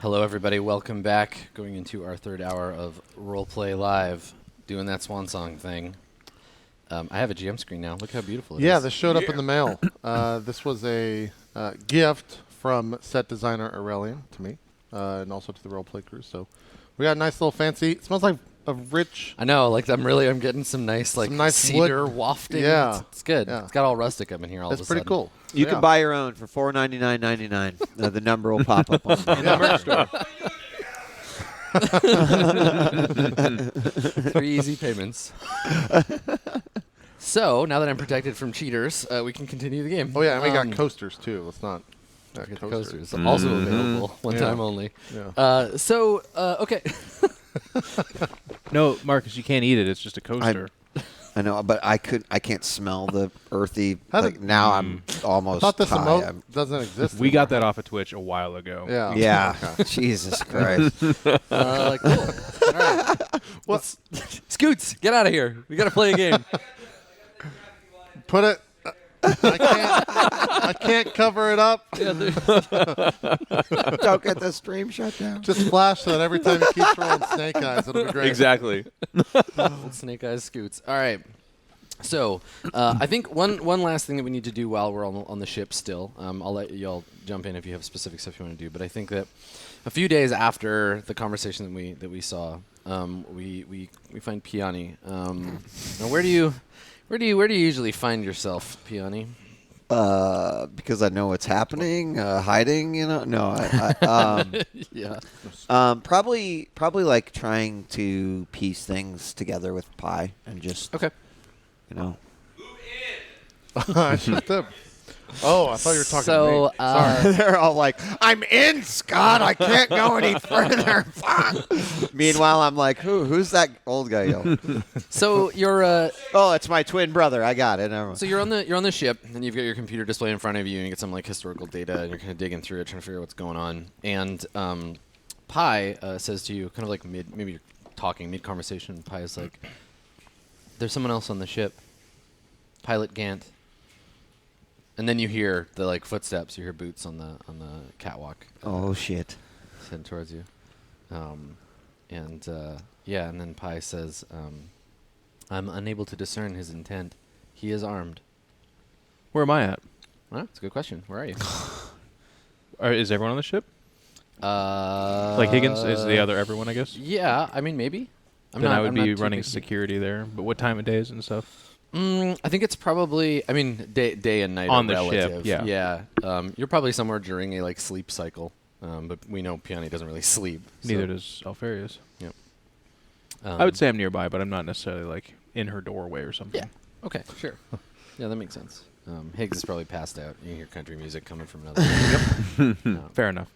Hello, everybody. Welcome back. Going into our third hour of RollPlay Live, doing that Swan Song thing. I have a GM screen now. Look how beautiful it is. Yeah, this showed up in the mail. This was a gift from set designer Aurelian to me, and also to the RollPlay crew. So we got a nice little fancy. It smells like a rich. I know. Like I'm getting some nice cedar wood wafting. Yeah, it's good. Yeah. It's got all rustic up in here all of a sudden. That's pretty cool. You can buy your own for $4.99.99. The number will pop up on the merch store. 3 easy payments. So now that I'm protected from cheaters, we can continue the game. Oh yeah, and we got coasters too. Let's not. Get the coasters also available one time only. Yeah. Okay. No, Marcus, you can't eat it. It's just a coaster. I know, but I can't smell the earthy. Now I'm almost. I thought this high. emote doesn't exist. We got that off of Twitch a while ago. Yeah. Yeah. Okay. Jesus Christ. Cool. All right. Scoots, get out of here. We got to play a game. Put it. I can't cover it up. Yeah, Don't get the stream shut down. Just flash that every time it keeps rolling snake eyes. It'll be great. Exactly. Old Snake Eyes Scoots. All right. So I think one last thing that we need to do while we're on the ship still, I'll let y'all jump in if you have specific stuff you want to do, but I think that a few days after the conversation that we saw, we find Piani. Now where do you usually find yourself, Piani? Because I know what's happening, hiding. No, Yeah. probably like trying to piece things together with Pi and just Okay. I should have. Oh, I thought you were talking So, to me. Sorry. They're all like, "I'm in, Scott. I can't go any further." Fuck. Meanwhile, I'm like, "Who's that old guy?" Yo? So you're Oh, it's my twin brother. I got it. Never mind. So you're on the ship, and you've got your computer display in front of you, and you get some like historical data, and you're kind of digging through it, trying to figure out what's going on. And Pi says to you, kind of like maybe you're talking mid-conversation. Pi is like, "There's someone else on the ship, Pilot Gant." And then you hear the like footsteps. You hear boots on the catwalk. Oh shit. Heading towards you. And then Pi says, "I'm unable to discern his intent. He is armed." Where am I at? Well, that's a good question. Where are you? Is everyone on the ship? Like Higgins is the other everyone, I guess? Yeah, I mean, maybe. I would be running security there. But what time of days and stuff? I think it's probably, day and night on are the relative. ship, yeah. You're probably somewhere during a like sleep cycle, but we know Piani doesn't really sleep. Neither does Alfarius. Yep. I would say I'm nearby, but I'm not necessarily like in her doorway or something. Yeah. Okay, sure. Yeah, that makes sense. Higgs is probably passed out. You hear country music coming from another room. Fair enough.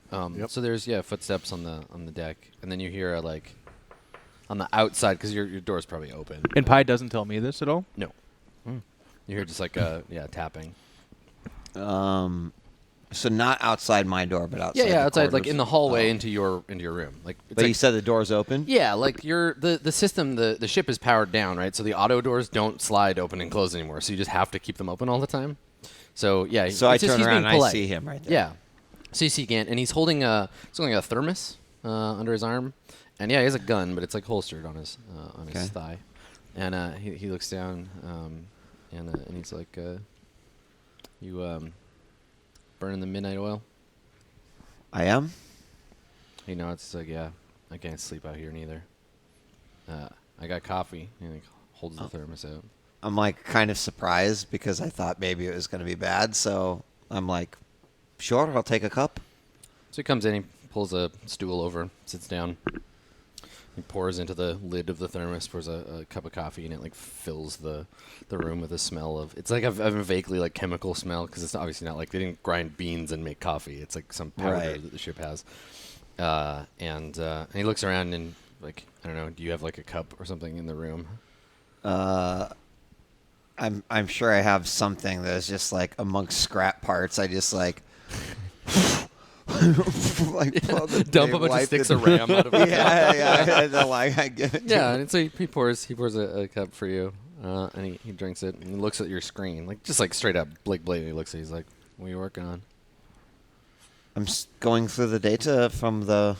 So there's footsteps on the deck, and then you hear like on the outside because your door's probably open. And Pi doesn't tell me this at all? No. You hear just like tapping. So not outside my door, but outside. Yeah, outside, like corridors. in the hallway into your room. Like, it's But like, you said the door's open. yeah, like the system, the ship is powered down, right? So the auto doors don't slide open and close anymore. So you just have to keep them open all the time. So yeah. So I it's just turn he's around being and I polite. see him right there. Yeah. So you see Gant, and he's holding a thermos under his arm, and yeah, he has a gun, but it's like holstered on his thigh, and he looks down, and he's like, "You burning the midnight oil?" I am. You know, it's like, yeah, I can't sleep out here neither. I got coffee, and he holds the thermos out. I'm like kind of surprised because I thought maybe it was going to be bad. So I'm like, sure, I'll take a cup. So he comes in, he pulls a stool over, sits down. He pours into the lid of the thermos, pours a cup of coffee, and it like fills the room with a smell of. It's like a vaguely like chemical smell because it's obviously not like they didn't grind beans and make coffee. It's like some powder that the ship has. And he looks around and like, I don't know, do you have like a cup or something in the room? I'm sure I have something that's just like amongst scrap parts. I just like. Like dump a bunch of sticks of RAM out of it. yeah. Like I give it. Yeah, and so he pours a cup for you, and he drinks it and he looks at your screen, like just like straight up, like blatantly looks at. He's like, "What are you working on?" I'm going through the data from the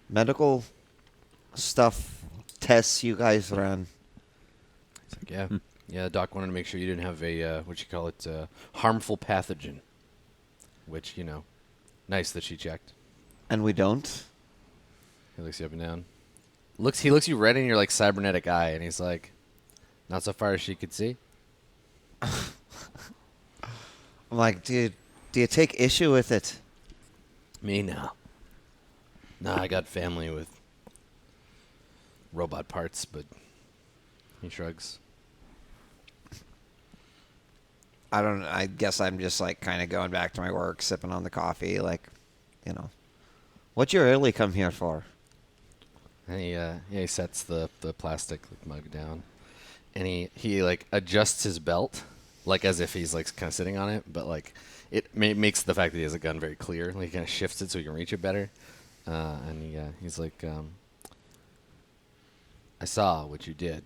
medical stuff tests you guys ran. It's like, yeah. Yeah, the doc wanted to make sure you didn't have a, what you call it, harmful pathogen. Which, you know, nice that she checked. And we don't? He looks you up and down. He looks you right in your, like, cybernetic eye, and he's like, not so far as she could see. I'm like, dude, do you take issue with it? Me, no. Nah, I got family with robot parts, but he shrugs. I guess I'm just like kind of going back to my work, sipping on the coffee, like, you know. What you really come here for? And he sets the plastic mug down, and he like adjusts his belt, like as if he's like kind of sitting on it, but like it makes the fact that he has a gun very clear. Like he kind of shifts it so he can reach it better, and he's like, I saw what you did,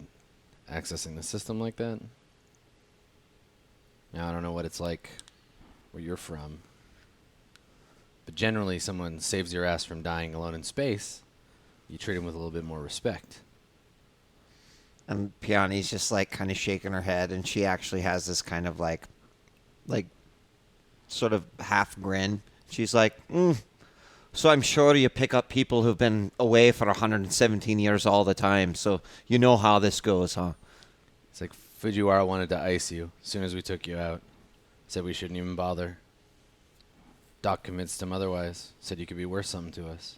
accessing the system like that. Now I don't know what it's like where you're from, but generally someone saves your ass from dying alone in space, you treat him with a little bit more respect. And Piani's just like kind of shaking her head, and she actually has this kind of like sort of half grin. She's like, so I'm sure you pick up people who've been away for 117 years all the time, so you know how this goes, huh? It's like Fujiwara wanted to ice you as soon as we took you out. Said we shouldn't even bother. Doc convinced him otherwise. Said you could be worth something to us.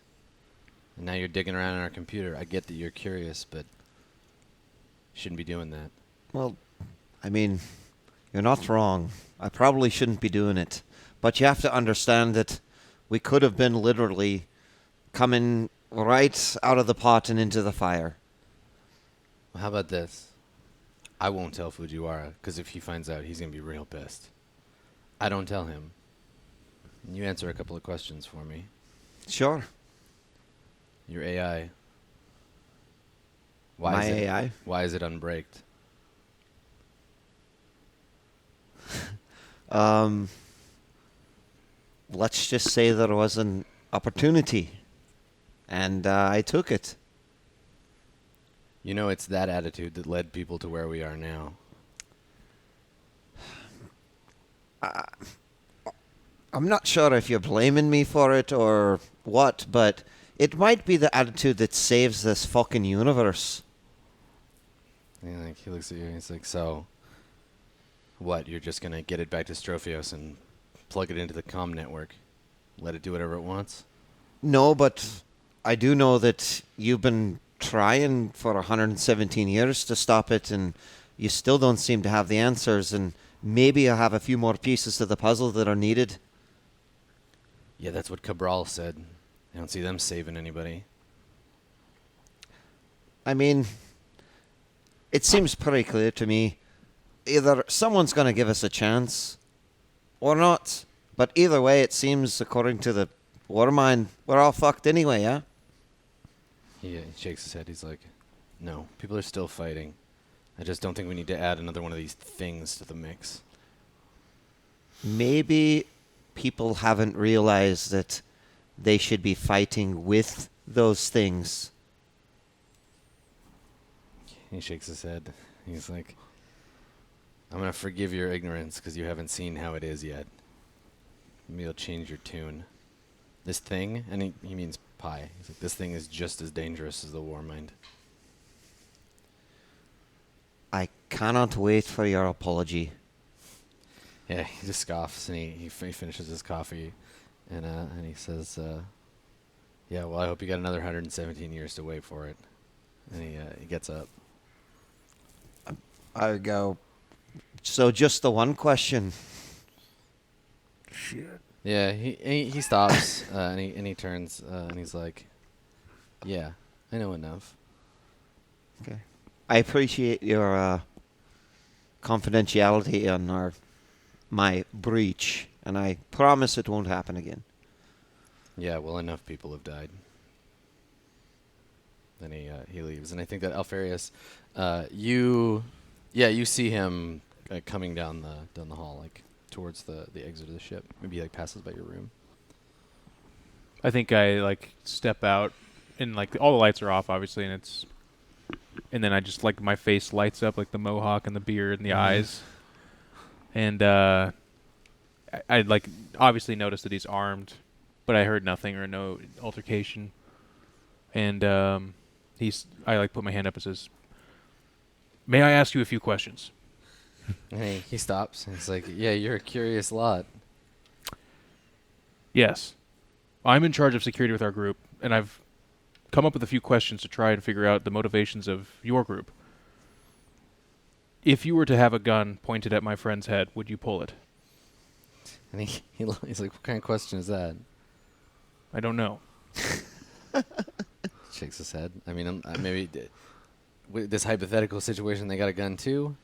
And now you're digging around in our computer. I get that you're curious, but you shouldn't be doing that. Well, I mean, you're not wrong. I probably shouldn't be doing it. But you have to understand that we could have been literally coming right out of the pot and into the fire. Well, how about this? I won't tell Fujiwara, because if he finds out, he's going to be real pissed. I don't tell him. And you answer a couple of questions for me. Sure. Your AI. My AI? Why is it unbraked? Let's just say there was an opportunity, and I took it. You know, it's that attitude that led people to where we are now. I'm not sure if you're blaming me for it or what, but it might be the attitude that saves this fucking universe. And like he looks at you and he's like, so what, you're just gonna get it back to Strophios and plug it into the comm network? Let it do whatever it wants? No, but I do know that you've been trying for 117 years to stop it, and you still don't seem to have the answers, and maybe I have a few more pieces to the puzzle that are needed. Yeah, that's what Cabral said. I don't see them saving anybody. I mean, it seems pretty clear to me. Either someone's going to give us a chance or not. But either way, it seems, according to the Warmind, we're all fucked anyway, yeah? He shakes his head. He's like, no, people are still fighting. I just don't think we need to add another one of these things to the mix. Maybe people haven't realized that they should be fighting with those things. He shakes his head. He's like, I'm going to forgive your ignorance because you haven't seen how it is yet. Maybe you'll change your tune. This thing, and he means Pi. He's like, this thing is just as dangerous as the Warmind. I cannot wait for your apology. Yeah, he just scoffs and he finishes his coffee, and he says, yeah, well, I hope you got another 117 years to wait for it. And he gets up. I go, so just the one question. Shit. Yeah, he stops and he turns and he's like, yeah, I know enough. Okay. I appreciate your confidentiality on my breach, and I promise it won't happen again. Yeah, well, enough people have died. Then he leaves, and I think that Alfarius, you see him coming down the hall, like towards the exit of the ship. Maybe he like passes by your room. I think I like step out, and like all the lights are off, obviously, and then I just like my face lights up, like the mohawk and the beard and the eyes, and I like obviously noticed that he's armed, but I heard nothing or no altercation, and I like put my hand up and says, "May I ask you a few questions?" And he stops and he's like, "Yeah, you're a curious lot." Yes. I'm in charge of security with our group, and I've come up with a few questions to try and figure out the motivations of your group. If you were to have a gun pointed at my friend's head, would you pull it? And he's like, "What kind of question is that?" I don't know. Shakes his head. I mean, maybe with this hypothetical situation, they got a gun too.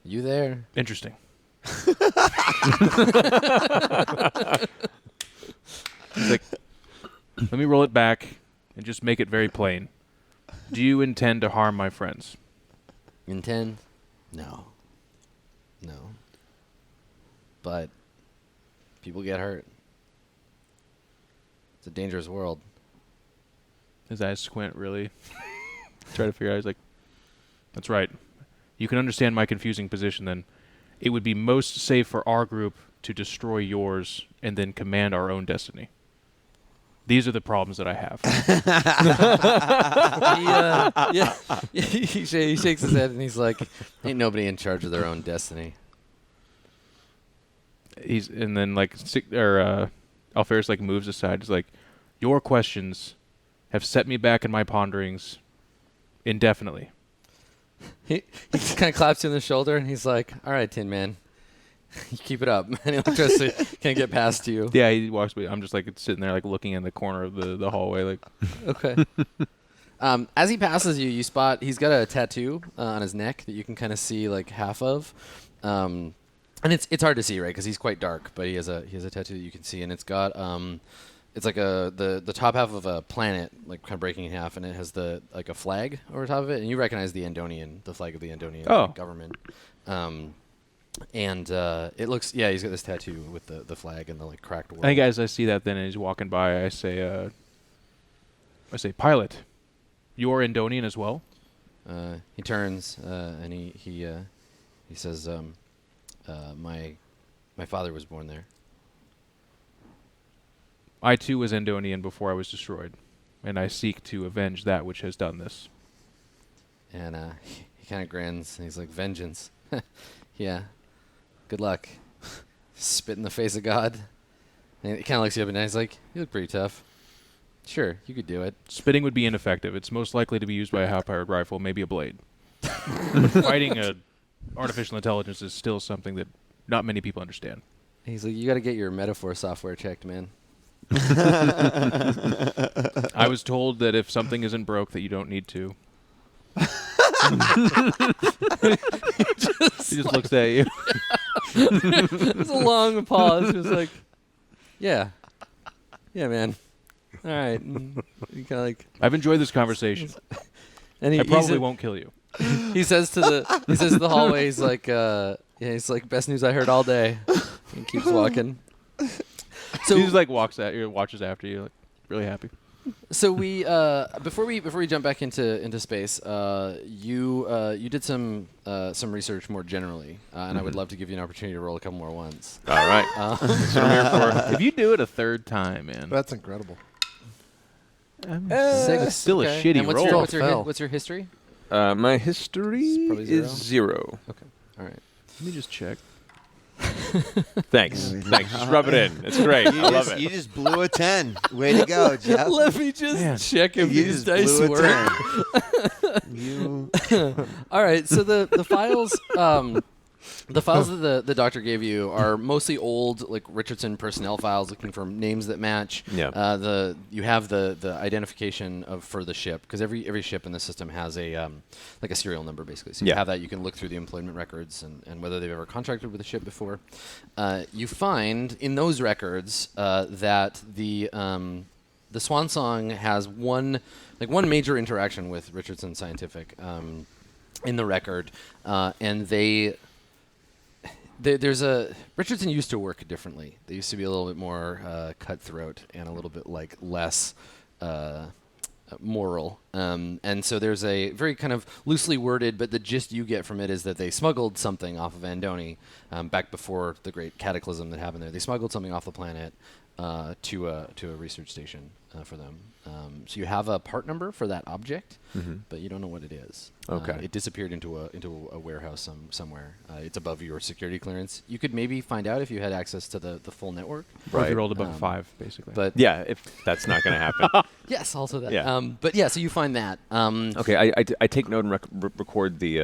You there? Interesting. He's like, let me roll it back and just make it very plain. Do you intend to harm my friends? Intend? No. But people get hurt. It's a dangerous world. His eyes squint really. Try to figure out. He's like, that's right. You can understand my confusing position then. It would be most safe for our group to destroy yours and then command our own destiny. These are the problems that I have. He shakes his head and he's like, "Ain't nobody in charge of their own destiny." And then like Alferis like moves aside. He's like, your questions have set me back in my ponderings indefinitely. He just kind of claps you on the shoulder and he's like, "All right, Tin Man, you keep it up." And he tries to can't get past you. Yeah, he walks by. I'm just like sitting there like looking in the corner of the hallway like. Okay. As he passes you, you spot he's got a tattoo on his neck that you can kind of see like half of. And it's hard to see, right? Because he's quite dark, but he has a tattoo that you can see, and it's got it's like the top half of a planet, like kind of breaking in half, and it has a flag over top of it, and you recognize the flag of the Andonian government. And it looks, he's got this tattoo with the flag and the like cracked world. I think as I see that, then and he's walking by, I say, "Pilot, you're Andonian as well?" He turns and he says, "My father was born there." I too was Andonian before I was destroyed, and I seek to avenge that which has done this. And he kind of grins and he's like, "Vengeance." Yeah. Good luck. Spit in the face of God. And he kind of looks you up and down. He's like, "You look pretty tough. Sure, you could do it." Spitting would be ineffective. It's most likely to be used by a high-powered rifle, maybe a blade. Fighting a artificial intelligence is still something that not many people understand. He's like, "You got to get your metaphor software checked, man." I was told that if something isn't broke, that you don't need to. He just looks at you. There's a long pause. Just like, yeah, man. All right. And you kind of like. I've enjoyed this conversation. And I probably won't kill you. He says to the hallway. He's like, he's like, "Best news I heard all day." He keeps walking. So he just like watches after you, like really happy. So we before we jump back into space, you did some research more generally, and I would love to give you an opportunity to roll a couple more ones. All right. That's what I'm here for. If you do it a third time, man, That's incredible. Six. Still a shitty and roll. What's your history? My history Probably is 0. Okay. All right. Let me just check. Thanks. Just rub it in. It's great. I love it. You just blew a 10. Way to go, Jeff. Let me just check if You these just dice blew a work. 10. You. All right. So the files. The files that the doctor gave you are mostly old, like Richardson personnel files, looking for names that match. Yeah. You have the identification for the ship, because every ship in the system has a like a serial number basically. So you have that. You can look through the employment records and whether they've ever contracted with a ship before. You find in those records that the Swan Song has one major interaction with Richardson Scientific in the record, and they. there's a Richardson used to work differently. They used to be a little bit more cutthroat and a little bit like less moral. And so there's a very kind of loosely worded, but the gist you get from it is that they smuggled something off of Andoni back before the great cataclysm that happened there. They smuggled something off the planet to a research station for them. So you have a part number for that object, but you don't know what it is. Okay. It disappeared into a warehouse somewhere. It's above your security clearance. You could maybe find out if you had access to the full network. Or if you Right. rolled above 5, basically. But Yeah, if that's not going to happen. yes, also that. Yeah. But yeah, so you find that. Okay, I take note and record the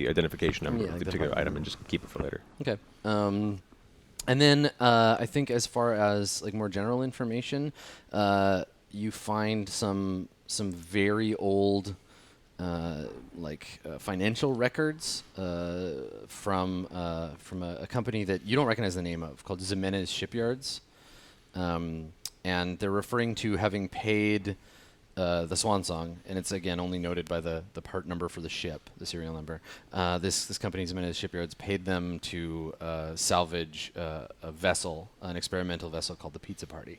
identification number Yeah, of the the particular part item number. and just keep it for later. Okay. And then I think as far as like more general information, you find some very old financial records from a company that you don't recognize the name of called Ximenez Shipyards, and they're referring to having paid the Swan Song, and it's again only noted by the part number for the ship, the serial number. This company, Ximenez Shipyards, paid them to salvage a vessel, an experimental vessel called the Pizza Party.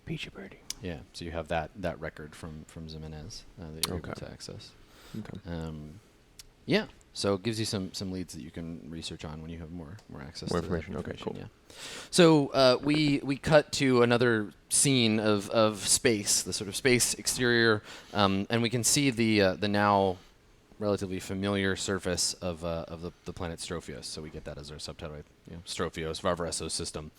Peachy Birdie. Yeah, so you have that record from Ximenez that you're able Okay. to access. Okay. Yeah, so it gives you some leads that you can research on when you have more access More to that information. Okay, cool. Yeah. So we cut to another scene of space, the sort of space exterior, and we can see the now relatively familiar surface of the planet Strophios. So we get that as our subtitle, right? Strophios, Varvareso's system,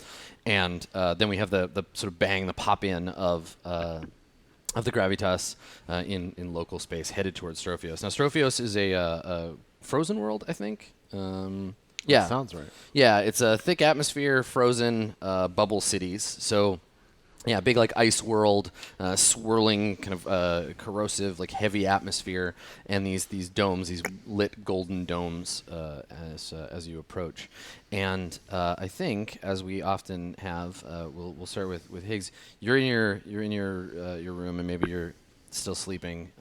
and then we have the sort of the pop in of the gravitas in local space headed towards Strophios. Now Strophios is a frozen world, I think. Yeah, Sounds right. yeah, it's a thick atmosphere, frozen bubble cities. So, yeah, big like ice world, swirling kind of corrosive, like heavy atmosphere, and these domes, these lit golden domes as you approach. And I think, as we often have, we'll start with Higgs. You're in your room, and maybe you're still sleeping,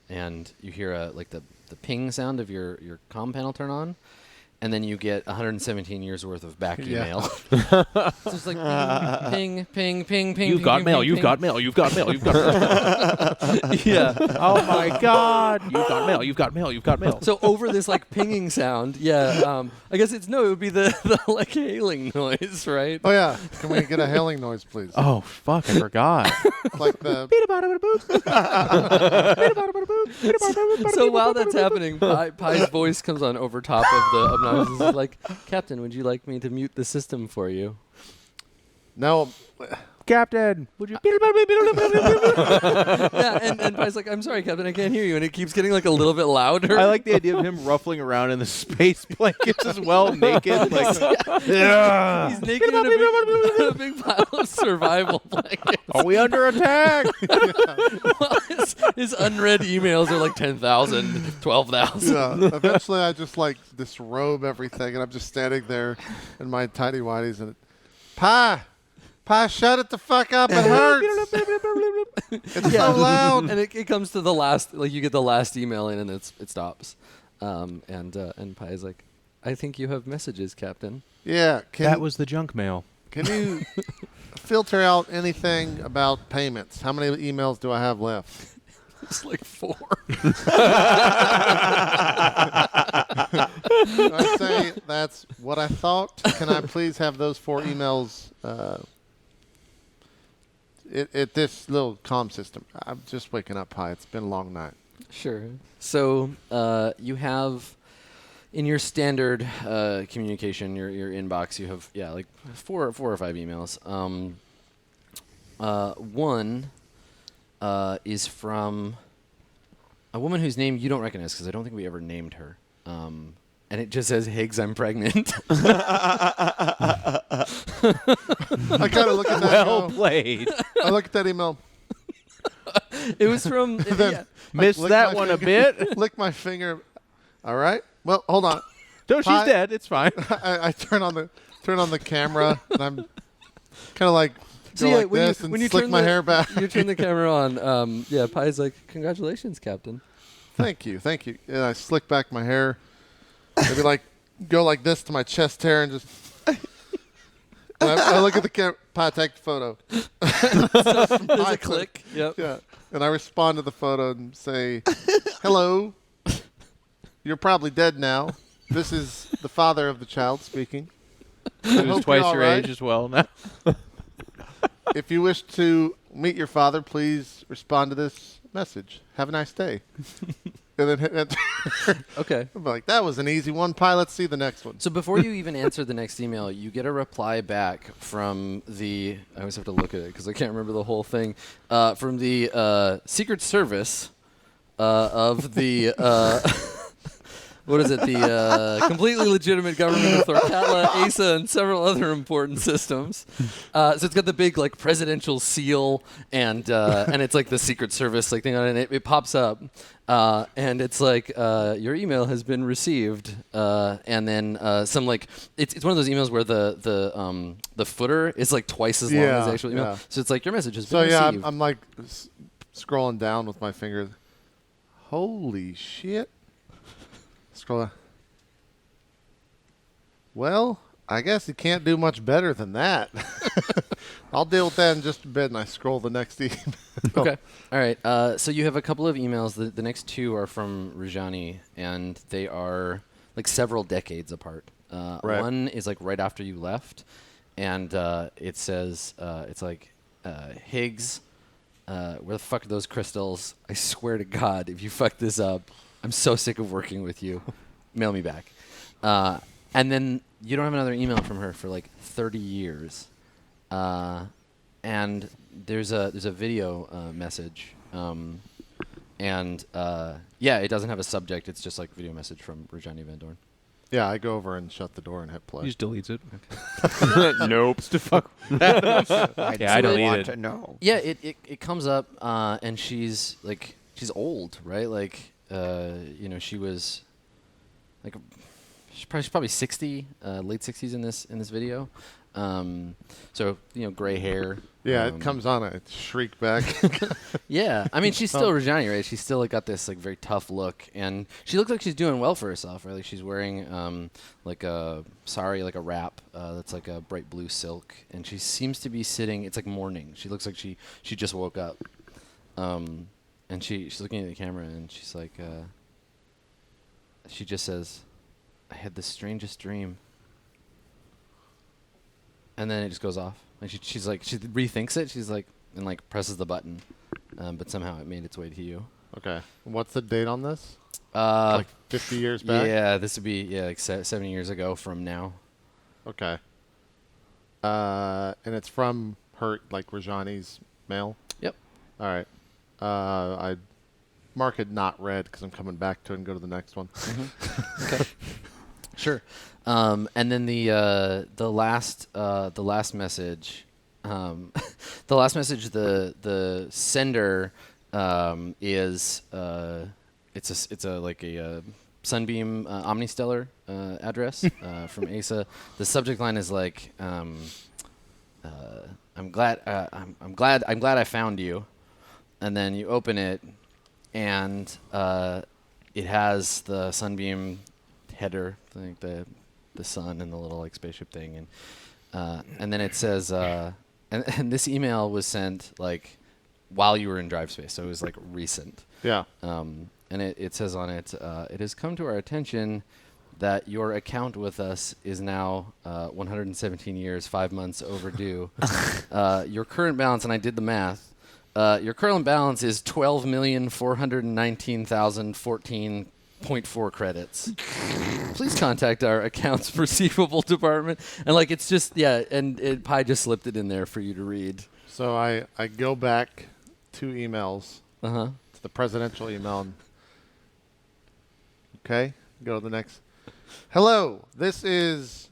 and you hear like the ping sound of your comm panel turn on. And then you get 117 years worth of back email. So it's like ping, ping, ping, ping. You've ping, got ping, mail. ping, You've ping. got mail. You've got mail. You've got mail. Yeah. Oh my God! You've got mail. You've got mail. You've got mail. So over this like pinging sound, yeah. I guess it would be the like hailing noise, right? Oh yeah, can we get a hailing noise, please? Oh fuck! I forgot. It's like the So while that's happening, Pi's voice comes on over top of the obnoxious. It's like, Captain, would you like me to mute the system for you? no. Captain, would you? Yeah, and Pi's like, I'm sorry, Captain, I can't hear you, and it keeps getting like a little bit louder. I like the idea of him ruffling around in the space blankets as well, naked. Like, yeah. He's naked in a big pile of survival blankets. Are we under attack? His unread emails are like 10,000, 12,000. Yeah. Eventually, I just like disrobe everything, and I'm just standing there in my tidy whities, and Pi, shut it the fuck up! It hurts. It's so loud. And it comes to the last, like you get the last email in, and it stops. And Pi is like, I think you have messages, Captain. Yeah. That was the junk mail. Can you filter out anything about payments? How many emails do I have left? It's like 4. I say that's what I thought. Can I please have those 4 emails at this little comm system? I'm just waking up, Pi. It's been a long night. Sure. So you have in your standard communication, your inbox, you have like 4 or 5 emails. One is from a woman whose name you don't recognize because I don't think we ever named her. And it just says, Higgs, I'm pregnant. I kind of look at that. Well played. I look at that email. It was from... Then Missed lick that my one a finger- bit. Lick my finger. All right. Well, hold on. No, she's Pi- dead. It's fine. I turn on the camera, and I'm kind of like So go yeah, like when this you, and when you slick turn my the, hair back. you turn the camera on. Pi's like, congratulations, Captain. Thank you. And I slick back my hair, maybe like go like this to my chest hair and just. And I look at the camera. Pa, take the photo. There's a click. Yep. Yeah. And I respond to the photo and say, "Hello. You're probably dead now. This is the father of the child speaking. Who's hope twice you're all your right. age as well now. If you wish to meet your father, please respond to this message. Have a nice day." And then hit enter. Okay. I'm like, that was an easy one. Pi, let's see the next one. So before you even answer the next email, you get a reply back from the. I always have to look at it because I can't remember the whole thing. From the Secret Service of the. What is it? The completely legitimate government of Thorcatla, ASA, and several other important systems. So it's got the big like presidential seal, and it's like the Secret Service like thing on it. And it pops up, and it's like your email has been received, and then some like it's one of those emails where the footer is like twice as long as the actual email. Yeah. So it's like your message has So been yeah, received. I'm like scrolling down with my finger. Holy shit. Scroll down. Well, I guess you can't do much better than that. I'll deal with that in just a bit, and I scroll the next email. Okay. All right. So you have a couple of emails. The next two are from Rajani, and they are like several decades apart. Right. One is like right after you left, and it says, it's like, Higgs, where the fuck are those crystals? I swear to God, if you fuck this up, I'm so sick of working with you. Mail me back. And then you don't have another email from her for like 30 years. And there's a video message. And it doesn't have a subject. It's just like video message from Rajani Van Dorn. Yeah, I go over and shut the door and hit play. He just deletes it. Nope. Just to fuck. I I don't want need to it. know. Yeah, it comes up, and she's old, right? Like, she was like, she's probably 60, late 60s in this video. So gray hair. Yeah, it comes on a shriek back. Yeah, I mean, she's still Rajani, right? She's still like got this like very tough look, and she looks like she's doing well for herself, right? Like she's wearing like a wrap that's like a bright blue silk, and she seems to be sitting. It's like morning. She looks like she just woke up, and she's looking at the camera, and she's like, she just says, "I had the strangest dream," and then it just goes off. And she's like, she rethinks it. She's like, and like presses the button, but somehow it made its way to you. Okay. What's the date on this? Like Like 50 years back? yeah, this would be like 7 years ago from now. Okay. And it's from her, like Rajani's mail? Yep. All right. I mark it not read because I'm coming back to it and go to the next one. Okay. Sure. And then the last message, the sender is it's a Sunbeam Omnistellar address from ASA. The subject line is like, I'm glad I found you, and then you open it, and it has the Sunbeam header, like the sun and the little like spaceship thing, and then it says, and this email was sent like while you were in drive space, so it was like recent. Yeah. And it says on it, it has come to our attention that your account with us is now 117 years, 5 months overdue. Your current balance, and I did the math, your current balance is 12,419,014.4 credits. Please contact our accounts receivable department. And like, it's just, and Pi just slipped it in there for you to read. So I go back 2 emails Uh-huh. to the presidential email. Okay. Go to the next. Hello. This is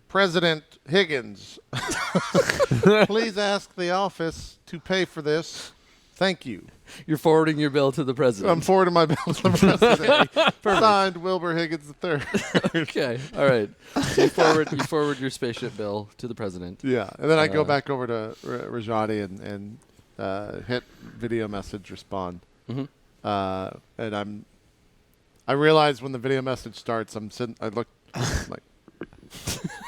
President Higgins. Please ask the office to pay for this. Thank you. You're forwarding your bill to the president. I'm forwarding my bill to the president. Signed, Wilbur Higgins III. Okay. All right. So you forward your spaceship bill to the president. Yeah, and then I go back over to Rajani and hit video message respond. Mm-hmm. And I realize when the video message starts, I'm sitting. I look like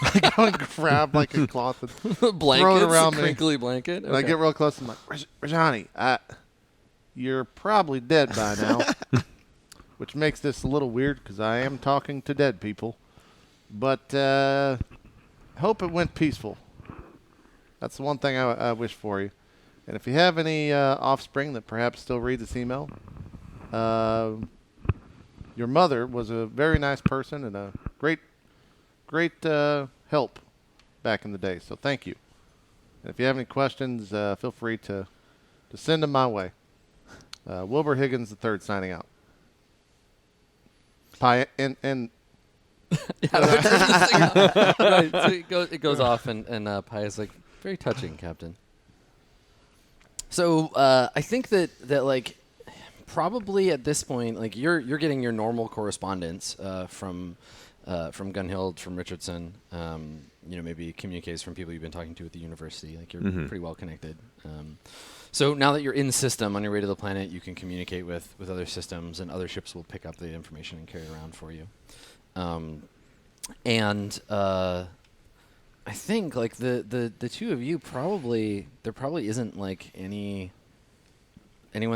I go and grab like a cloth and Blankets, throw it around a me. crinkly blanket. And I get real close. And I'm like, Rajani, you're probably dead by now, which makes this a little weird because I am talking to dead people. But hope it went peaceful. That's the one thing I wish for you. And if you have any offspring that perhaps still read this email, your mother was a very nice person and a great help back in the day. So thank you. And if you have any questions, feel free to send them my way. Wilbur Higgins III signing out. Right, so it goes off, and Pi is like, very touching, Captain. So I think that like probably at this point, like you're getting your normal correspondence from Gunhild, from Richardson, maybe communiques from people you've been talking to at the university. Like you're pretty well connected. So now that you're in system on your way to the planet, you can communicate with other systems, and other ships will pick up the information and carry it around for you. I think like the two of you there probably isn't like anyone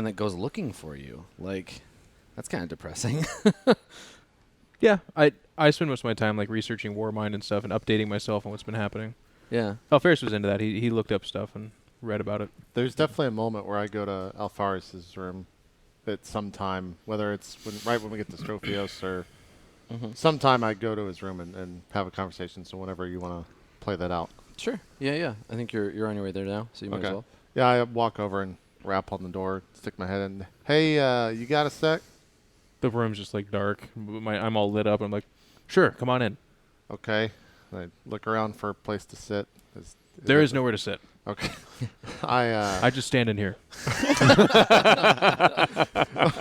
that goes looking for you. Like that's kind of depressing. Yeah, I spend most of my time like researching Warmind and stuff and updating myself on what's been happening. Yeah. Ferris was into that. He looked up stuff and read about it. there's definitely a moment where I go to Alfaris's room at some time, whether it's right when we get to Strophios or sometime I go to his room and have a conversation. So whenever you want to play that out. Sure. Yeah. I think you're on your way there now, so you might as well. Yeah, I walk over and rap on the door, stick my head in. Hey, you got a sec? The room's just like dark. I'm all lit up. I'm like, sure, come on in. Okay. I look around for a place to sit. There is nowhere to sit. Okay. I just stand in here.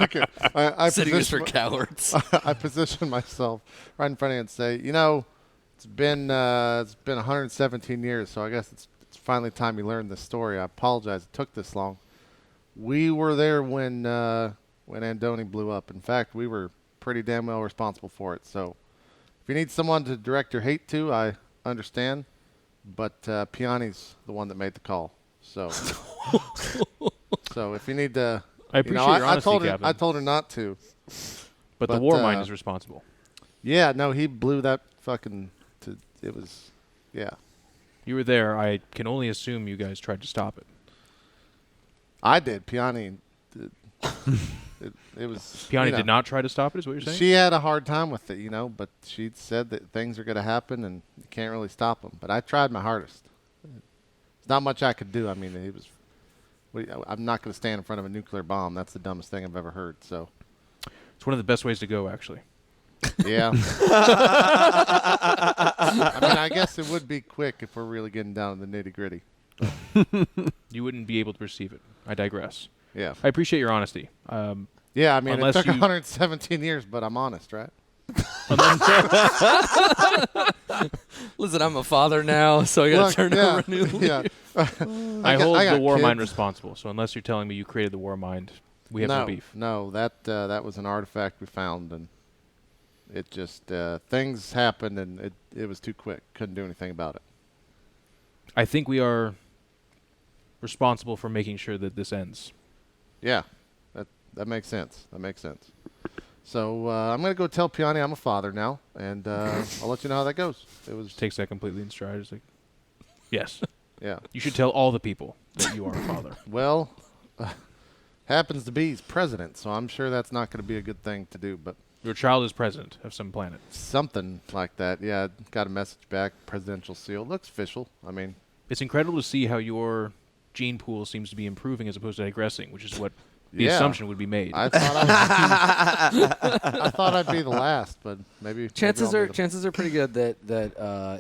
okay. I Sitting is position for cowards. I position myself right in front of you and say, it's been 117 years, so I guess it's finally time you learned this story. I apologize it took this long. We were there when Andoni blew up. In fact, we were pretty damn well responsible for it. So if you need someone to direct your hate to, I understand. But Piani's the one that made the call. So so if you need to... I appreciate your honesty, Captain. I told her not to. But the Warmind is responsible. Yeah, no, he blew that fucking... It was... Yeah. You were there. I can only assume you guys tried to stop it. I did. Piani did. It was... Piani did not try to stop it, is what you're saying? She had a hard time with it, but she said that things are going to happen and you can't really stop them. But I tried my hardest. There's not much I could do. I mean, I'm not going to stand in front of a nuclear bomb. That's the dumbest thing I've ever heard. So it's one of the best ways to go, actually. Yeah. I mean, I guess it would be quick if we're really getting down to the nitty-gritty. You wouldn't be able to perceive it. I digress. Yeah. I appreciate your honesty. Yeah, I mean, it unless took you- 117 years, but I'm honest, right? Listen, I'm a father now, so I got to turn over a new leaf. Yeah. I hold I the got Warmind kids. responsible. So unless you're telling me you created the Warmind, we have no beef. No, that was an artifact we found, and it just things happened, and it was too quick. Couldn't do anything about it. I think we are responsible for making sure that this ends. Yeah, that makes sense. That makes sense. So I'm gonna go tell Piani I'm a father now, and I'll let you know how that goes. It was Takes that completely in stride. It's like, yes, yeah. you should tell all the people that you are a father. Well, happens to be he's president, so I'm sure that's not going to be a good thing to do, but Your child is president of some planet. something like that. Yeah, got a message back, presidential seal. Looks official. I mean, It's incredible to see how your gene pool seems to be improving as opposed to digressing, which is what the Yeah. assumption would be made. I thought I'd be the last, but maybe Chances maybe I'll are be chances are pretty good that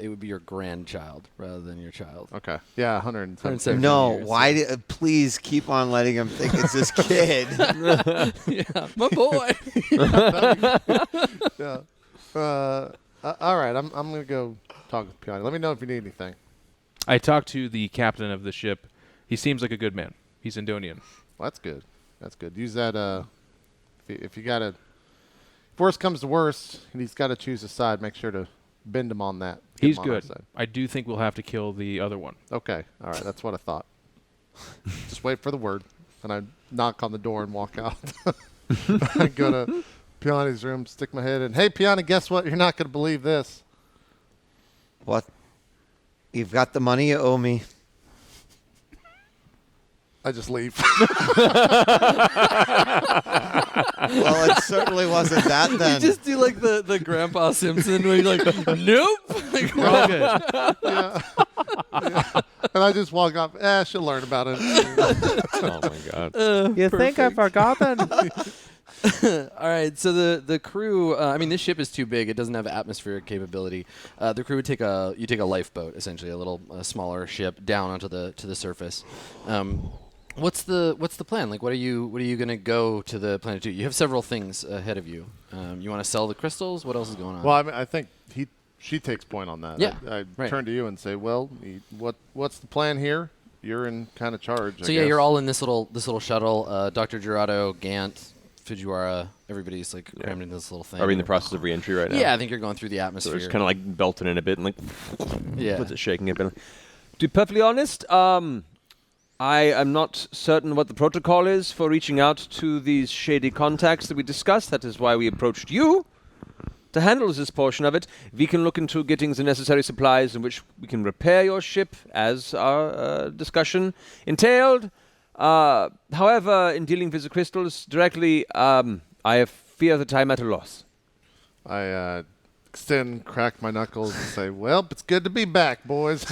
it would be your grandchild rather than your child. okay. Yeah, 117. 117. No, years, why? Please keep on letting him think it's his kid. Yeah, my boy. Yeah. All right, I'm gonna go talk with Piani. Let me know if you need anything. I talked to the captain of the ship. He seems like a good man. He's Indonian. Well, that's good. That's good. Use that. If you worst comes to worst, and he's got to choose a side, make sure to bend him on that. Get He's him on our good. side. I do think we'll have to kill the other one. Okay. All right. That's what I thought. Just wait for the word. And I knock on the door and walk out. I go to Piani's room, stick my head in. Hey, Piani, guess what? You're not going to believe this. What? You've got the money you owe me. I just leave. Well, it certainly wasn't that then. You just do like the Grandpa Simpson where you're like, nope. Like, We're all good. Yeah. And I just walk off. She'll learn about it. Oh my god. You think I've forgotten? All right, so the crew. I mean, this ship is too big; it doesn't have atmospheric capability. The crew would take a lifeboat, essentially a little smaller ship, down onto the surface. What's the plan? Like, what are you gonna go to the planet to? You have several things ahead of you. You want to sell the crystals? What else is going on? Well, I mean, I think she takes point on that. Yeah, I right. turn to you and say, well, what's the plan here? You're in kind of charge. So I yeah, guess. you're all in this little shuttle. Dr. Gerato, Gant, Fujiwara, everybody's like crammed into this little thing. Are we in the process of re-entry right now? Yeah, I think you're going through the So atmosphere. it's kind of like belting in a bit and like Yeah. puts it shaking a bit. To be perfectly honest, I am not certain what the protocol is for reaching out to these shady contacts that we discussed. That is why we approached you to handle this portion of it. We can look into getting the necessary supplies in which we can repair your ship, as our discussion entailed. However, in dealing with the crystals directly, I fear that I'm at a loss. I extend, crack my knuckles, and say, well, it's good to be back, boys.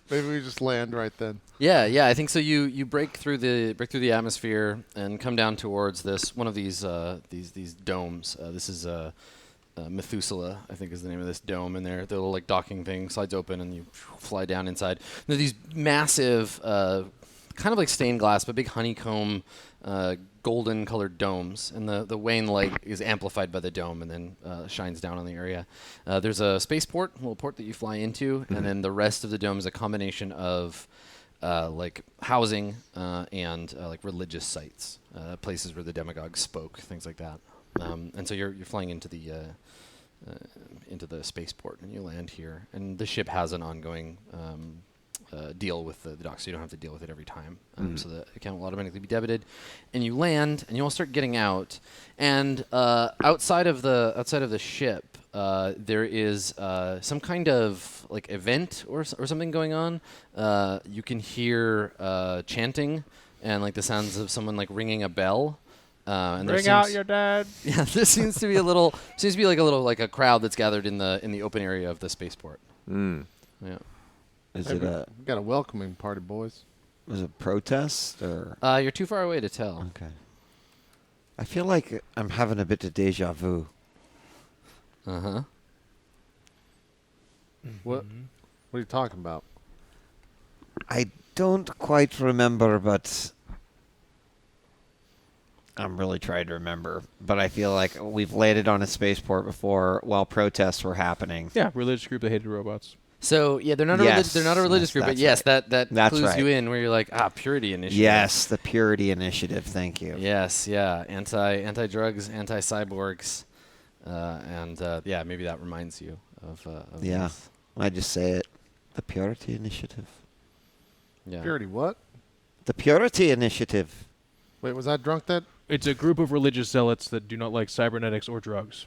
Maybe we just land right then. Yeah. I think so. You break through the atmosphere and come down towards one of these domes. This is Methuselah, I think is the name of this dome, and the little like docking thing slides open and you fly down inside. And there's these massive, kind of like stained glass, but big honeycomb, golden colored domes, and the wane light is amplified by the dome and then shines down on the area. There's a spaceport, a little port that you fly into, and then the rest of the dome is a combination of like housing and like religious sites, places where the demagogues spoke, things like that. And so you're flying into the spaceport, and you land here. And the ship has an ongoing deal with the dock, so you don't have to deal with it every time. So the account will automatically be debited, and you land, and you'll start getting out. And outside of the ship, there is some kind of like event or something going on. You can hear chanting and like the sounds of someone like ringing a bell. And Bring out your dad. Yeah, there seems to be like a crowd that's gathered in the open area of the spaceport. Mm. Yeah. Is Hey, it we a got a welcoming party, boys. was it protest or? You're too far away to tell. Okay. I feel like I'm having a bit of deja vu. Uh-huh. What are you talking about? I don't quite remember, but I'm really trying to remember. But I feel like we've landed on a spaceport before while protests were happening. Yeah, religious group that hated robots. So yeah, they're not Yes, they're not a religious yes, group, but that's yes, right. that That's clues right. you in where you're like, Purity Initiative. Yes, the Purity Initiative. Thank you. Yes, yeah, anti-drugs, anti-cyborgs, and yeah, maybe that reminds you of Yeah. this. I just say it. The Purity Initiative. Yeah. Purity what? The Purity Initiative. Wait, was I drunk that? It's a group of religious zealots that do not like cybernetics or drugs.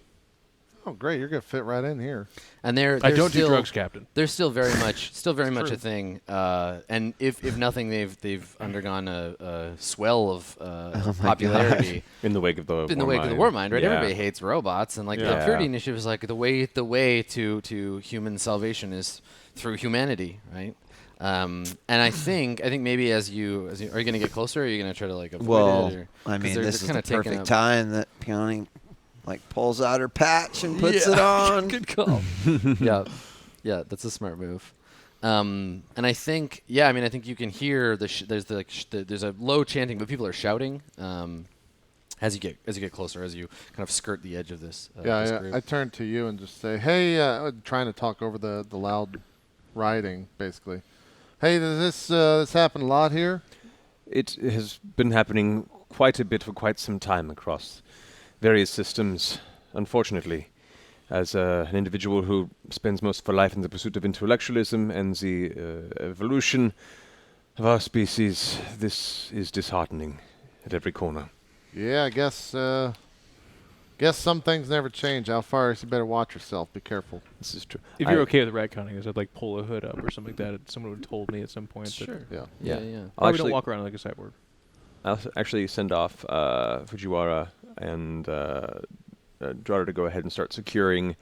Oh, great. You're going to fit right in here. And they're I don't still, do drugs, Captain. They're still very much a true. thing. And if nothing, they've undergone a swell of my popularity In the wake of the in the wake of the war mind, right? Yeah. Everybody hates robots, and like the Yeah. Purity Initiative is like the way to human salvation is through humanity, right? And I think maybe as you are you going to get closer? Or are you going to try to like avoid Well, it? Or, I 'cause mean, they're this is kinda the taking perfect up- time that Peony like pulls out her patch and puts it on. Good call. yeah, that's a smart move. And I think, I think you can hear there's a low chanting, but people are shouting. As you get closer, as you kind of skirt the edge of this. This group. I turn to you and just say, hey, trying to talk over the loud rioting, basically. Hey, does this happen a lot here? It has been happening quite a bit for quite some time across various systems. Unfortunately, as an individual who spends most of her life in the pursuit of intellectualism and the evolution of our species, this is disheartening at every corner. Yeah, I guess some things never change. Alfaris, you better watch yourself. Be careful. This is true. If you're okay with retconning this, I'd like pull a hood up or something like that. Someone would have told me at some point. Sure. Yeah. Yeah. I'll Probably don't actually, walk around like a cyborg. I'll actually send off Fujiwara and Draughter to go ahead and start securing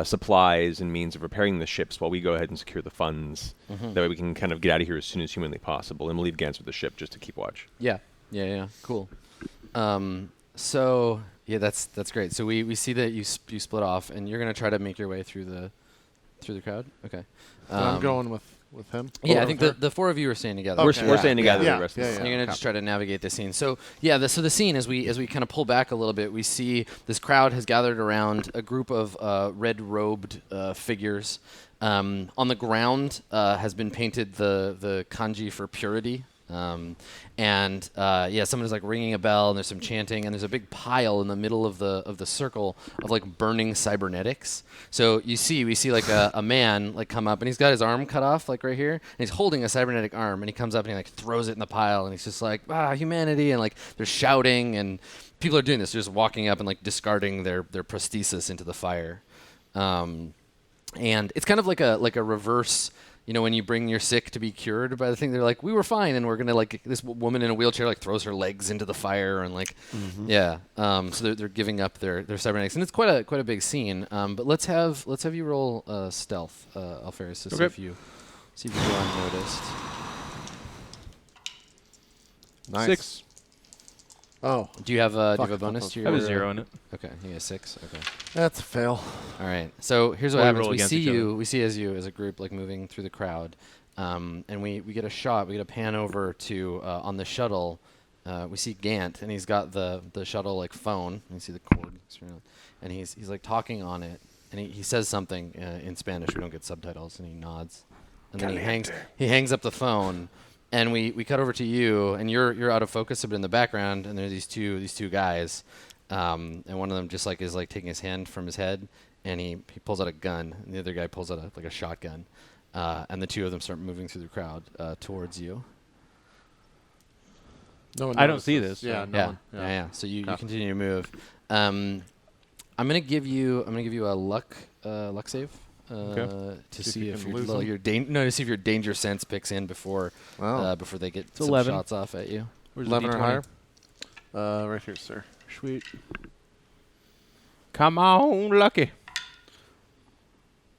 supplies and means of repairing the ships while we go ahead and secure the funds. Mhm. That way we can kind of get out of here as soon as humanly possible, and we'll leave Gans with the ship just to keep watch. Yeah. Cool. So yeah, that's great. So we see that you split off, and you're gonna try to make your way through the crowd. Okay. I'm going with him. Yeah, Or I think with her? the four of you are staying together. We're, Okay. we're Yeah. staying together Yeah. the rest of Yeah, the yeah. And you're gonna Okay. just try to navigate the scene. So yeah, so the scene as we kind of pull back a little bit, we see this crowd has gathered around a group of red-robed figures. On the ground has been painted the kanji for purity. Someone is like ringing a bell, and there's some chanting, and there's a big pile in the middle of the circle of like burning cybernetics. So we see like a man like come up, and he's got his arm cut off like right here, and he's holding a cybernetic arm, and he comes up and he like throws it in the pile, and he's just like humanity, and like they're shouting, and people are doing this, they're just walking up and like discarding their prosthesis into the fire, and it's kind of like a reverse. You know, when you bring your sick to be cured by the thing, they're like, we were fine, and we're gonna like this woman in a wheelchair like throws her legs into the fire, and like, so they're giving up their cybernetics, and it's quite a big scene. But let's have you roll stealth, Alfaris, to see if you go unnoticed. Nice. 6. Oh, Do you have a Fuck, bonus fuck, to I your? have a 0 in it. Okay, you got 6. Okay. that's a fail. All right. So here's what While we happens. roll We against see each other. you. We see as a group like moving through the crowd, and we get a shot. We get a pan over to on the shuttle. We see Gant, and he's got the shuttle like phone. And you see the cord, and he's like talking on it, and he says something in Spanish. We don't get subtitles, and he nods, and then he hangs up the phone. And we cut over to you, and you're out of focus a bit in the background, and there's these two guys, and one of them just like is like taking his hand from his head, and he pulls out a gun, and the other guy pulls out a shotgun, and the two of them start moving through the crowd towards you. No one I don't noticed see this. this, Yeah, so- no one. Yeah. So you Yeah. continue to move. I'm gonna give you a luck save. To see you if can lose them. to see if your danger sense picks in before Wow. before they get It's some 11. shots off at you. Where's 11 the or D20? higher. Right here, sir. Sweet. Come on, Lucky.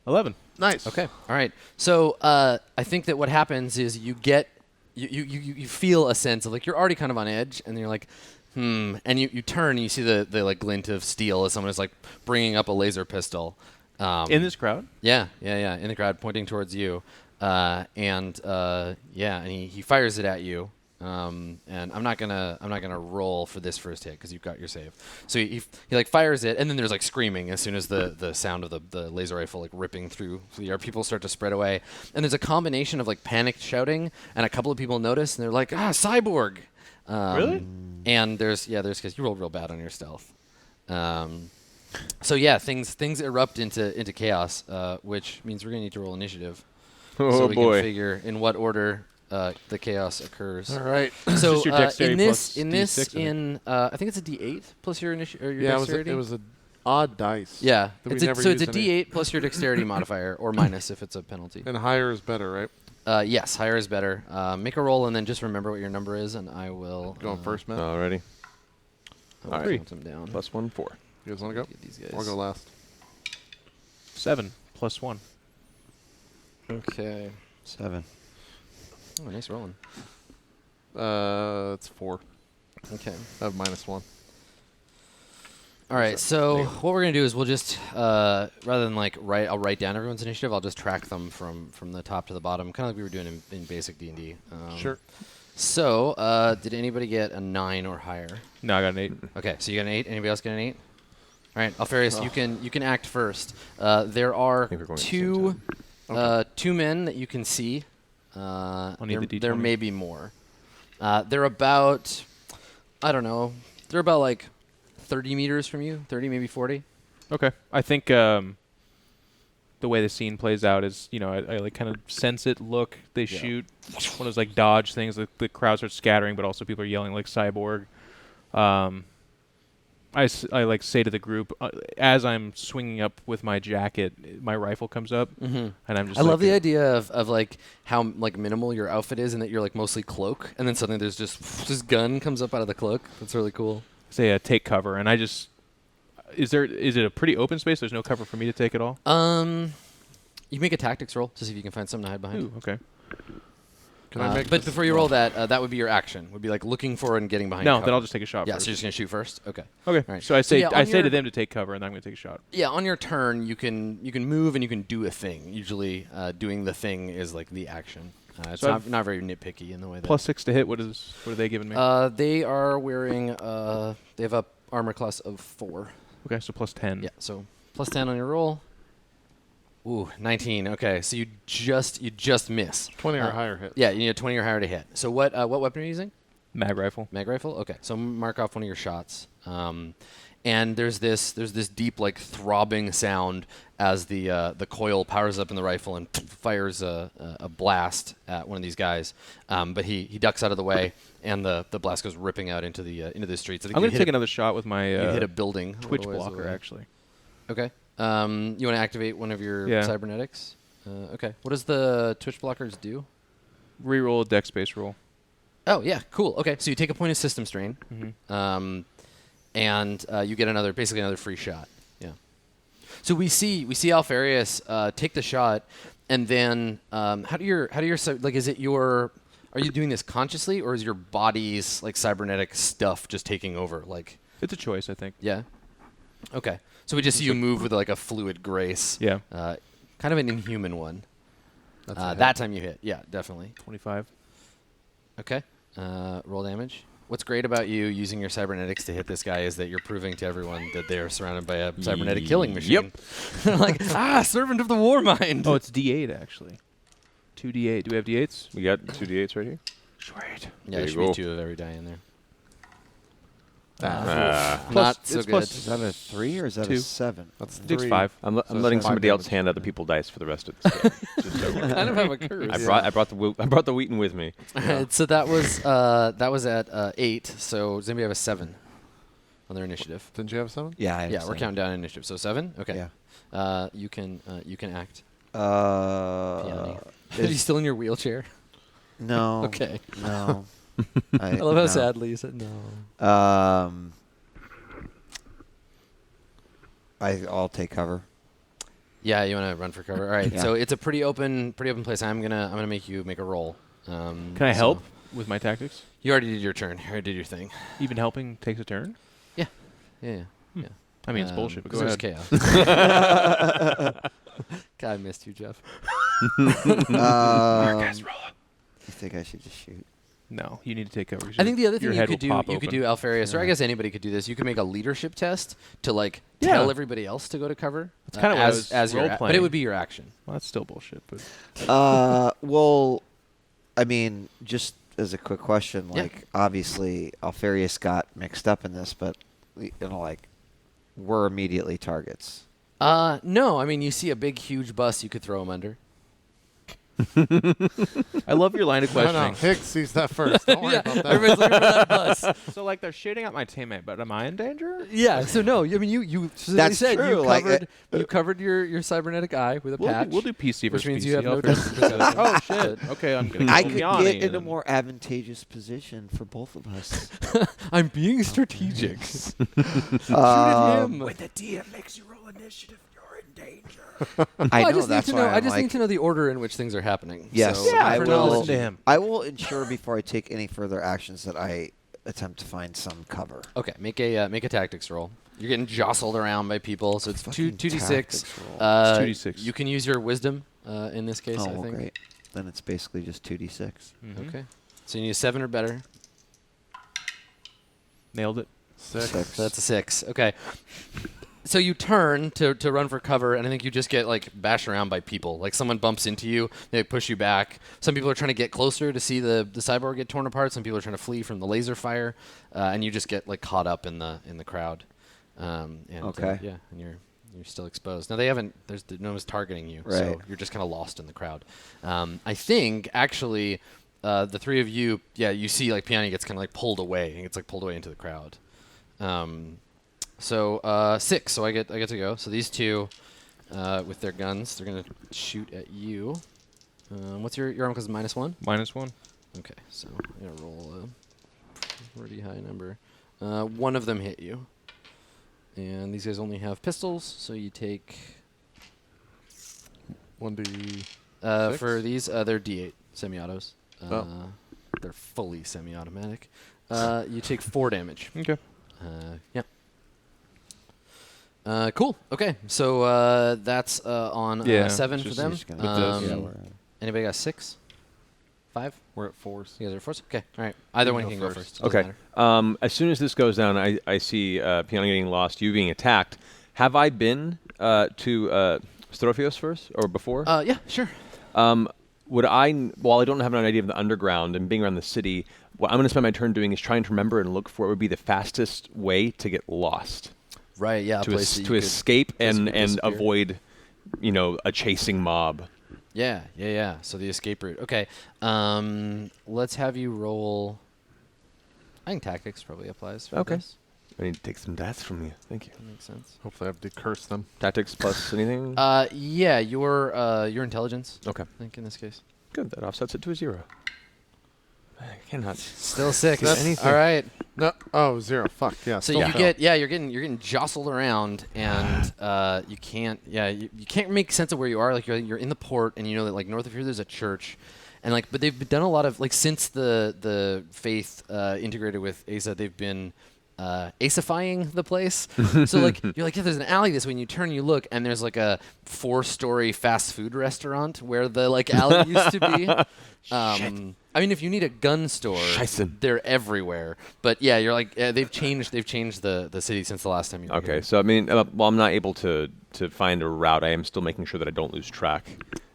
11. Nice. Okay. All right. So I think that what happens is you get you feel a sense of like you're already kind of on edge, and you're like, and you turn and you see the like glint of steel as someone is like bringing up a laser pistol. In this crowd? Yeah, in the crowd, pointing towards you, and he fires it at you, and I'm not gonna roll for this first hit because you've got your save. So he like fires it, and then there's like screaming as soon as the sound of the laser rifle like ripping through the air. People start to spread away, and there's a combination of like panicked shouting, and a couple of people notice, and they're like, cyborg. Really? And there's because you rolled real bad on your stealth. So yeah, things erupt into chaos, which means we're gonna need to roll initiative. Oh, so we boy. can figure in what order the chaos occurs. All right. So Just your dexterity in this plus in this D6, I think. in I think it's a D8 plus your your Yeah, dexterity. it was an odd dice. Yeah, that we it's never so it's a used any. D8 plus your dexterity modifier or minus if it's a penalty. And higher is better, right? Yes, higher is better. Make a roll and then just remember what your number is, and I will Going first, Matt. Alrighty. I will All right. count them down. +1, 4. You guys want to go? Get these guys. I'll go last. 7 plus 1. Okay. 7. Oh, nice rolling. It's 4. Okay. I have -1. All right, so what we're gonna do is we'll just rather than like I'll write down everyone's initiative. I'll just track them from the top to the bottom, kind of like we were doing in basic D&D. Sure. So, did anybody get a 9 or higher? No, I got an 8. Okay, so you got an 8. Anybody else get an 8? All right, Alfarius, you can act first. There are think we're going at the same two men that you can see. need the There D20. may be more. They're about I don't know. They're about like 30 meters from you, 30, maybe 40. Okay. I think the way the scene plays out is, I like kind of sense it, look, they shoot. One of those like dodge things. The crowd starts scattering, but also people are yelling like cyborg. I like say to the group as I'm swinging up with my jacket, my rifle comes up, and I'm just. I love the idea of like how like minimal your outfit is, and that you're like mostly cloak, and then suddenly there's just this gun comes up out of the cloak. That's really cool. Say take cover, and I just. Is it a pretty open space? There's no cover for me to take at all. You make a tactics roll to see if you can find something to hide behind. Ooh, okay. Can I make but this before you roll that, that would be your action. Would be like looking for and getting behind. No, cover. then I'll just take a shot. Yeah, first. so you're just gonna shoot first. Okay. Okay. All right. So I say yeah, I say to your- them to take cover, and I'm going to take a shot. Yeah, on your turn, you can move and you can do a thing. Usually, doing the thing is like the action. It's So not very nitpicky in the way that. +6 to hit. What are they giving me? They are wearing. They have a armor class of 4. Okay, so +10. Yeah, so +10 on your roll. Ooh, 19. Okay, so you just miss. 20 or higher hit. Yeah, you need a 20 or higher to hit. So what weapon are you using? Mag rifle. Mag rifle. Okay, so mark off one of your shots. And there's this deep like throbbing sound as the coil powers up in the rifle and fires a blast at one of these guys. But he ducks out of the way, and the blast goes ripping out into the streets. I think I'm you going to hit take another shot with my you hit a building. a twitch little ways blocker, away. actually. Okay. You want to activate one of your cybernetics? Okay. What does the twitch blockers do? Reroll a dex space roll. Oh yeah, cool. Okay, so you take a point of system strain, and you get basically another free shot. Yeah. So we see Alfarius take the shot, and then how do your like is it your are you doing this consciously, or is your body's like cybernetic stuff just taking over? Like It's a choice, I think. yeah. Okay. So we just see you move with like a fluid grace. Yeah. Kind of an inhuman one. That's a hit. That time you hit. Yeah, definitely. 25. Okay. Roll damage. What's great about you using your cybernetics to hit this guy is that you're proving to everyone that they're surrounded by a cybernetic killing machine. Yep. Like, servant of the war mind. Oh, it's D8, actually. 2D8. Do we have D8s? We got 2 D8s right here. Sweet. Yeah, There there you should be go. 2 of every die in there. Ah. Not so it's good. plus- Is that a 3 or is that 2. a 7? That's Dig's 3. 5. I'm So letting it's somebody 5 else damage. hand other people dice for the rest of the game. Just so we're- Kind of have a curse. I brought the Wheaton with me. Alright, so that was at 8. So does anybody have a 7 on their initiative? Didn't you have 7? Yeah, I have Yeah, we're 7. counting down initiative. So 7. Okay. Yeah. You can act. Uh, Are you still in your wheelchair? no. Okay. No. I love how sadly you said no. I'll take cover. Yeah, you want to run for cover. All right. Yeah. So it's a pretty open place. I'm gonna make you make a roll. Can I help with my tactics? You already did your turn. You already did your thing. Even helping takes a turn? Yeah. I mean, it's bullshit, but go there's ahead. chaos. God, I missed you, Jeff. You think I should just shoot? No, you need to take cover. I think the other thing Your you head could will do, pop you could open. do Alfarius, or I guess anybody could do this. You could make a leadership test to like tell everybody else to go to cover. That's kinda what I was as your but it role-playing. would be your action. Well, that's still bullshit, but Well, I mean, just as a quick question, Yeah. like obviously Alfarius got mixed up in this, but like we're immediately targets. No, I mean you see a big, huge bus, you could throw him under. I love your line of No, questioning. no. Hicks sees that first. Don't worry about that. Everybody's looking for that bus. So, like, they're shooting at my teammate, but am I in danger? Yeah. So no, I mean you. So That's they said true, You like, covered, you covered your cybernetic eye with a patch. We'll do PC which versus means PC. you have no I'll defense. figure it out. Oh, shit. Okay, I'm going to I go could Yanni get in a and- more advantageous position for both of us. I'm being strategic. Shoot Um, at him. the DM makes you roll initiative, you're in danger. I know just that's need to why know. I I'm just like, need to know the order in which things are happening. Yes, So, yeah, for I now, will. let's Listen to him. I will ensure before I take any further actions that I attempt to find some cover. Okay, make a tactics roll. You're getting jostled around by people, so it's Fucking 2d6. tactics roll. It's 2d6. You can use your wisdom in this case. Oh, I well, think. great. Then it's basically just 2d6. Mhm. Okay, so you need a 7 or better. Nailed it. 6. Six. So that's a 6. Okay. So you turn to run for cover, and I think you just get like bashed around by people. Like someone bumps into you, they push you back. Some people are trying to get closer to see the cyborg get torn apart. Some people are trying to flee from the laser fire, and you just get like caught up in the crowd. And, Okay. yeah, and you're still exposed. Now no one's targeting you, Right. so you're just kind of lost in the crowd. I think actually, the three of you, you see like Piani gets kind of like pulled away. He gets like pulled away into the crowd. So 6. So I get to go. So these two, with their guns, they're gonna shoot at you. What's your arm class? -1. -1. Okay, so I'm gonna roll a pretty high number. One of them hit you, and these guys only have pistols, so you take 1d. for these. They're D8 semi-autos. Oh. They're fully semi-automatic. You take 4 damage. Okay. Yeah. Cool. Okay, so that's on Yeah, 7 for just- them. just gonna- Anybody got 6? 5? We're at 4s. You guys are 4s? Okay, all right. Either You one go can go first. first. Doesn't Okay. matter. As soon as this goes down, I see Piano getting lost, you being attacked. Have I been to Strophios first or before? Yeah, sure. Would I, while I don't have an idea of the underground and being around the city, what I'm going to spend my turn doing is trying to remember and look for what would be the fastest way to get lost, Right, yeah. to escape and disappear. avoid, a chasing mob. Yeah. So the escape route. Okay. Let's have you roll. I think tactics probably applies for Okay. this. I need to take some deaths from you. Thank you. That makes sense. Hopefully, I've decursed them. Tactics plus anything? Yeah, your intelligence. Okay. I think in this case. Good. That offsets it to a 0. I cannot. Still 6. That's- All right. No. Oh, 0. Fuck. Yeah. So still you fail. you're getting jostled around, and you can't you can't make sense of where you are. Like you're in the port, and you know that like north of here there's a church, and like but they've done a lot of like since the faith integrated with Asa, they've been acifying the place. So like you're like, yeah, there's an alley this way, and you turn, you look, and there's like a 4-story fast food restaurant where the like alley used to be. I mean, if you need a gun store, Scheiße. they're everywhere. But yeah, you're like they've changed the city since the last time you were Okay, here. so I mean, while I'm not able to find a route, I am still making sure that I don't lose track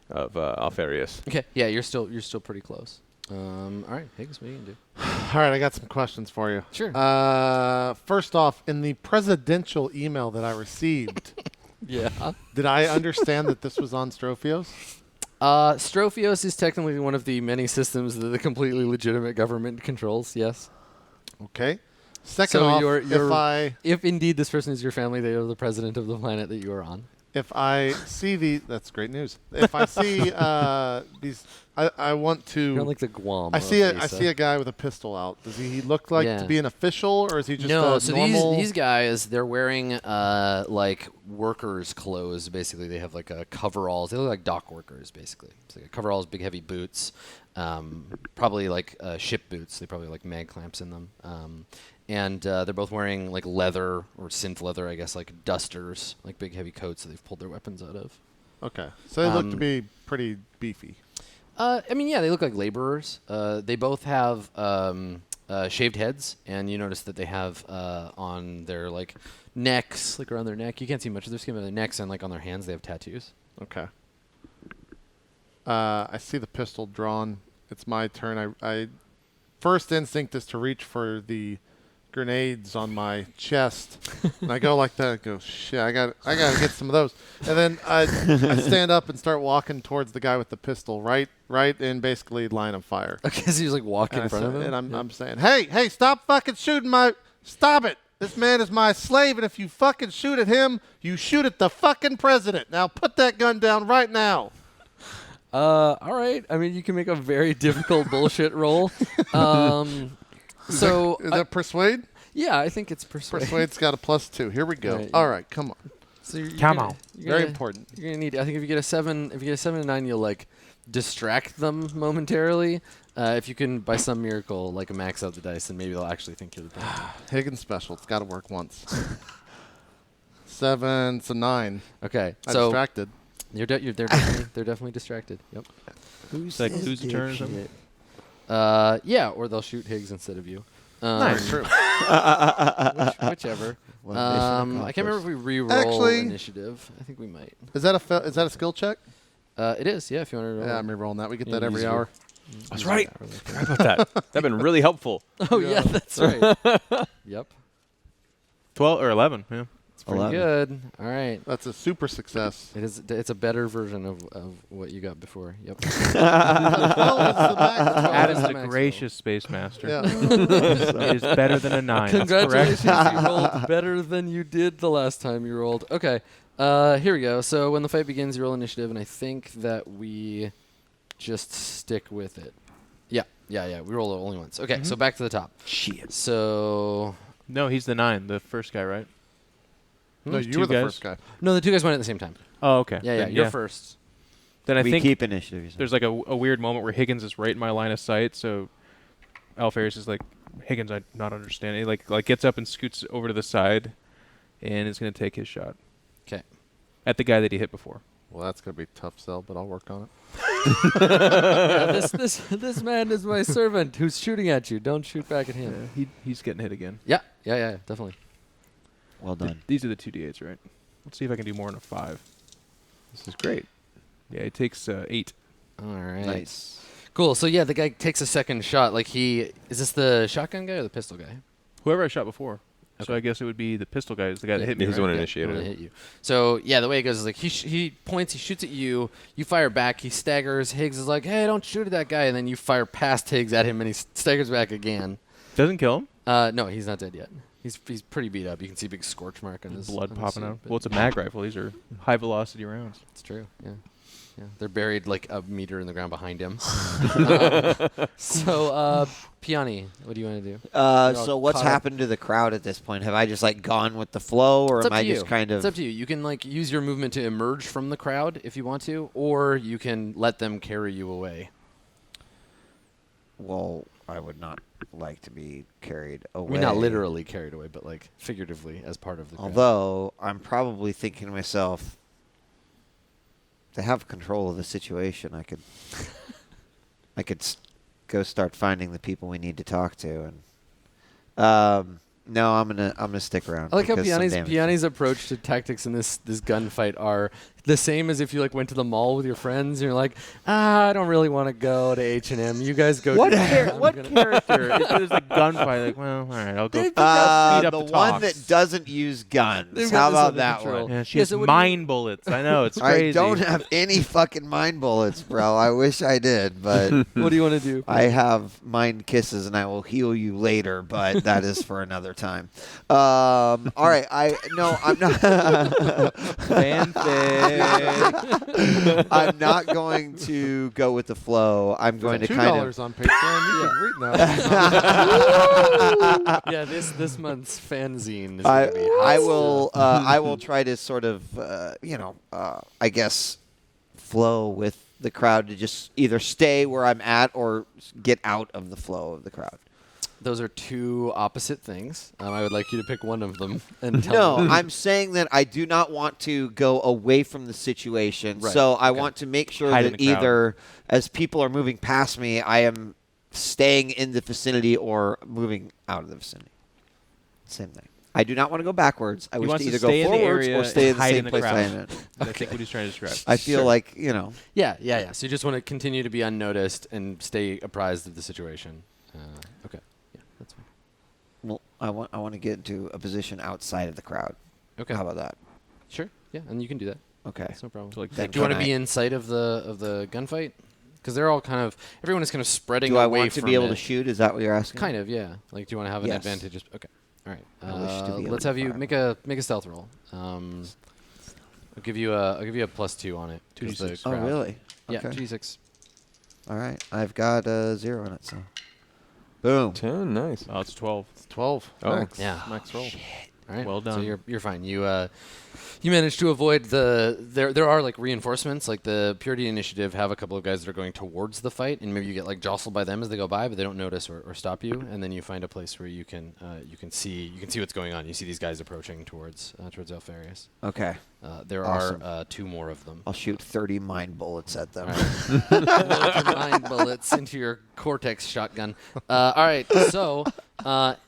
of Alfarius. Okay, yeah, you're still pretty close. All right, Higgs, what are you gonna do? All right, I got some questions for you. Sure. First off, in the presidential email that I received, Yeah. did I understand that this was on Strophios? Strophios is technically one of the many systems that the completely legitimate government controls. Yes. Okay. Second So off, you're- if indeed this person is your family, they are the president of the planet that you are on. if I see that's great news. If I see these, I want to. You're on like the Guam. I of see I Asa. see a guy with a pistol out. Does he look like Yeah. to be an official, or is he just No, a so normal? these guys, they're wearing like workers' clothes. Basically, they have like coveralls. They look like dock workers, basically. It's like coveralls, big heavy boots, probably like ship boots. They probably have, like mag clamps in them. And they're both wearing like leather or synth leather, I guess, like dusters, like big heavy coats that they've pulled their weapons out of. Okay, so they look to be pretty beefy. I mean, yeah, they look like laborers. They both have shaved heads, and you notice that they have on their like necks, like around their neck. You can't see much of their skin, but their necks and like on their hands, they have tattoos. Okay. I see the pistol drawn. It's my turn. I first instinct is to reach for the grenades on my chest, and I go like that. I go, shit, I got to get some of those. And then I stand up and start walking towards the guy with the pistol, right in basically line of fire. Okay, so you just like walk And in front of them. And I'm saying, hey, stop fucking shooting stop it. This man is my slave, and if you fucking shoot at him, you shoot at the fucking president. Now put that gun down right now. All right. I mean, you can make a very difficult bullshit roll. So Is that persuade? yeah, I think it's persuade. Persuade's got a +2. Here we go. Right. All right, come on. So you're Come gonna- on. you're Very gonna- important. You're gonna need. I think if you get a 7, and 9, you'll like distract them momentarily. If you can, by some miracle, like max out the dice, then maybe they'll actually think you're the president. Higgins special. It's got to work once. 7, so 9. Okay, I so distracted. they're definitely distracted. Yep. It's like lose a turn or something. Yeah, or they'll shoot Higgs instead of you. Nice. True. Whichever. What mission I can't remember if we re-roll Actually- initiative. I think we might. Is that a skill check? It is, yeah. If you want to roll. Yeah, I'm re-rolling that. We get You that can every use hour. That's right. Forgot about that. That'd been really helpful. Oh yeah, that's right. Yep. 12 or 11. Yeah. It's pretty 11. good. All right. That's a super success. It is. It's a better version of what you got before. Yep. Adam the the max gracious Space Master. Yeah. It is better than a 9. That's correct. Congratulations, you rolled better than you did the last time you rolled. Okay. Here we go. So when the fight begins, you roll initiative, and I think that we just stick with it. Yeah. We roll it only once. Okay. So back to the top. Shit. So No, he's the 9, the first guy, right? No, There's you two were the guys. first guy. no, the two guys went at the same time. Oh, okay. Yeah. Then, You're first. Then I We think keep initiative. you said. there's like a weird moment where Higgins is right in my line of sight, so Alpharius is like, Higgins, I not understand. He like gets up and scoots over to the side, and is going to take his shot. 'Kay. At the guy that he hit before. Well, that's gonna be a tough sell, but I'll work on it. Yeah, this man is my servant who's shooting at you. Don't shoot back at him. He's getting hit again. Yeah, definitely. Well done. These are the 2d8s, right? Let's see if I can do more than a 5. This is great. Yeah, it takes 8. All right. Nice. Cool. So yeah, the guy takes a second shot. Like is this the shotgun guy or the pistol guy? Whoever I shot before. So I guess it would be the pistol guy, is the guy that hit me. He's the right? one Yeah, initiated I'm it. gonna hit you. So yeah, the way it goes is like he points, he shoots at you, you fire back, he staggers. Higgs is like, hey, don't shoot at that guy, and then you fire past Higgs at him, and he staggers back again. Doesn't kill him. No, he's not dead yet. He's pretty beat up. You can see a big scorch mark on his Blood on his popping suit, out. but Well, it's a mag rifle. These are high velocity rounds. It's true. Yeah. They're buried like a meter in the ground behind him. So, Piani, what do you want to do? all So what's caught up. happened to the crowd at this point? Have I just like gone with the flow, or It's am up I to you. just kind of? It's up to you. You can like use your movement to emerge from the crowd if you want to, or you can let them carry you away. Well, I would not like to be carried away. I mean, not literally carried away, but like figuratively as part of the crowd. Although I'm probably thinking to myself, to have control of the situation, I could go start finding the people we need to talk to, and no, I'm gonna stick around. I like how because some damage- Piani's approach to tactics in this gunfight are the same as if you like went to the mall with your friends and you're like, I don't really want to go to H&M. You guys go. What do that. I'm what gonna-" character? If there's a gunfight, like, well, all right, I'll go. They Speed up the the one talks. that doesn't use guns. They've How got this about under that control. one? Yeah, she Yeah, has so what do you- mine bullets. I know, it's crazy. I don't have any fucking mind bullets, bro. I wish I did, but What do you want to do? I have mind kisses, and I will heal you later. But that is for another time. All right, I'm not. Fanfic. I'm not going to go with the flow. I'm going to kind of. $2 on Patreon. You can read now. Yeah, this month's fanzine is going to be hot I stuff. will. I will try to sort of, I guess, flow with the crowd to just either stay where I'm at or get out of the flow of the crowd. Those are two opposite things. I would like you to pick one of them and tell No, me. I'm saying that I do not want to go away from the situation. Right, So I okay. want to make sure Hide in that the crowd. either as people are moving past me, I am staying in the vicinity or moving out of the vicinity. Same thing. I do not want to go backwards. I He wish wants to to either stay go in the forwards area or stay in and the hide same in the place I crowd. am in. I think what he's trying to describe. I feel Sure. like, Yeah. So you just want to continue to be unnoticed and stay apprised of the situation. Okay. Yeah, that's fine. well, I want to get into a position outside of the crowd. Okay. How about that? Sure. Yeah, and you can do that. Okay. That's no problem. So, like, Then do you want to can be I- in sight of the gunfight? Because they're all everyone is kind of spreading Do I away want to from be able it. to shoot? Is that what you're asking? Kind of, yeah. Like, do you want to have an Yes. advantage? Okay. All right. I wish to be able Let's to have you fire. make a stealth roll. I'll give you a +2 on it. 'cause the 2d6. Oh, crowd. really? Yeah, Okay. 2d6. All right. I've got a 0 in it, so. Boom. 10, nice. Oh, it's 12. 12. Oh, Max. Yeah. max roll. All right. Well So done. you're fine. You managed to avoid there are like reinforcements. Like the Purity Initiative have a couple of guys that are going towards the fight, and maybe you get like jostled by them as they go by, but they don't notice or stop you. And then you find a place where you can see what's going on. You see these guys approaching towards Alpharius. Okay. There Awesome. are 2 more of them. I'll shoot 30 mind bullets at them. All right. Load your 9 bullets into your Cortex shotgun. All right, so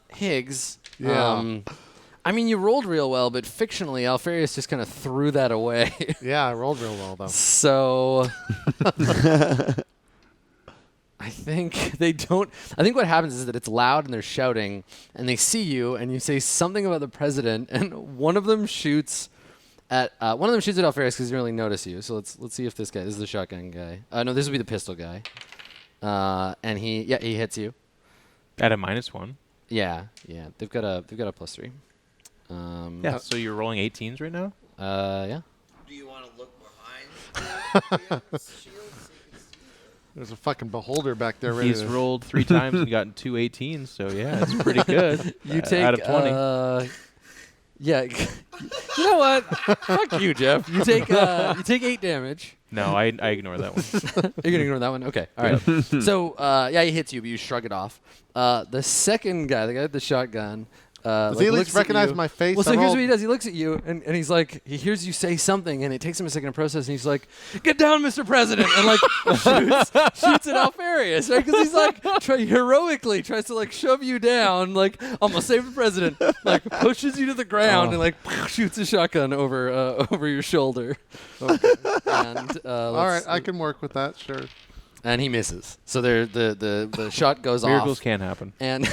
Higgs. Yeah. I mean, you rolled real well, but fictionally, Alfarius just kind of threw that away. Yeah, I rolled real well though. So I think they don't. I think what happens is that it's loud and they're shouting, and they see you, and you say something about the president, and one of them shoots at Alfarius because he doesn't really notice you. So let's see if this guy. This is the shotgun guy. No, this would be the pistol guy. And he hits you. At a -1. Yeah. They've got a +3. Yeah. So you're rolling 18s right now. Yeah. Do you want to look behind? There's a fucking beholder back there ready He's to... rolled 3 times and gotten 2 18s. So yeah, it's pretty good. You take out of 20. Yeah. You know what? Fuck you, Jeff. You take 8 damage. No, I ignore that one. You're gonna ignore that one. Okay. All right. So he hits you, but you shrug it off. The second guy, the guy with the shotgun. Does he at least recognize my face? Well, so here's what he does. He looks at you, and he's like, he hears you say something, and it takes him a second to process, and he's like, "Get down, Mr. President," and like shoots at Alfarius, right? Because he's like, heroically tries to like shove you down, like, "I'm gonna save the president," like pushes you to the ground, and like shoots a shotgun over your shoulder. Okay. And All right, I can work with that, sure. And he misses. So the shot goes off. Miracles can happen. And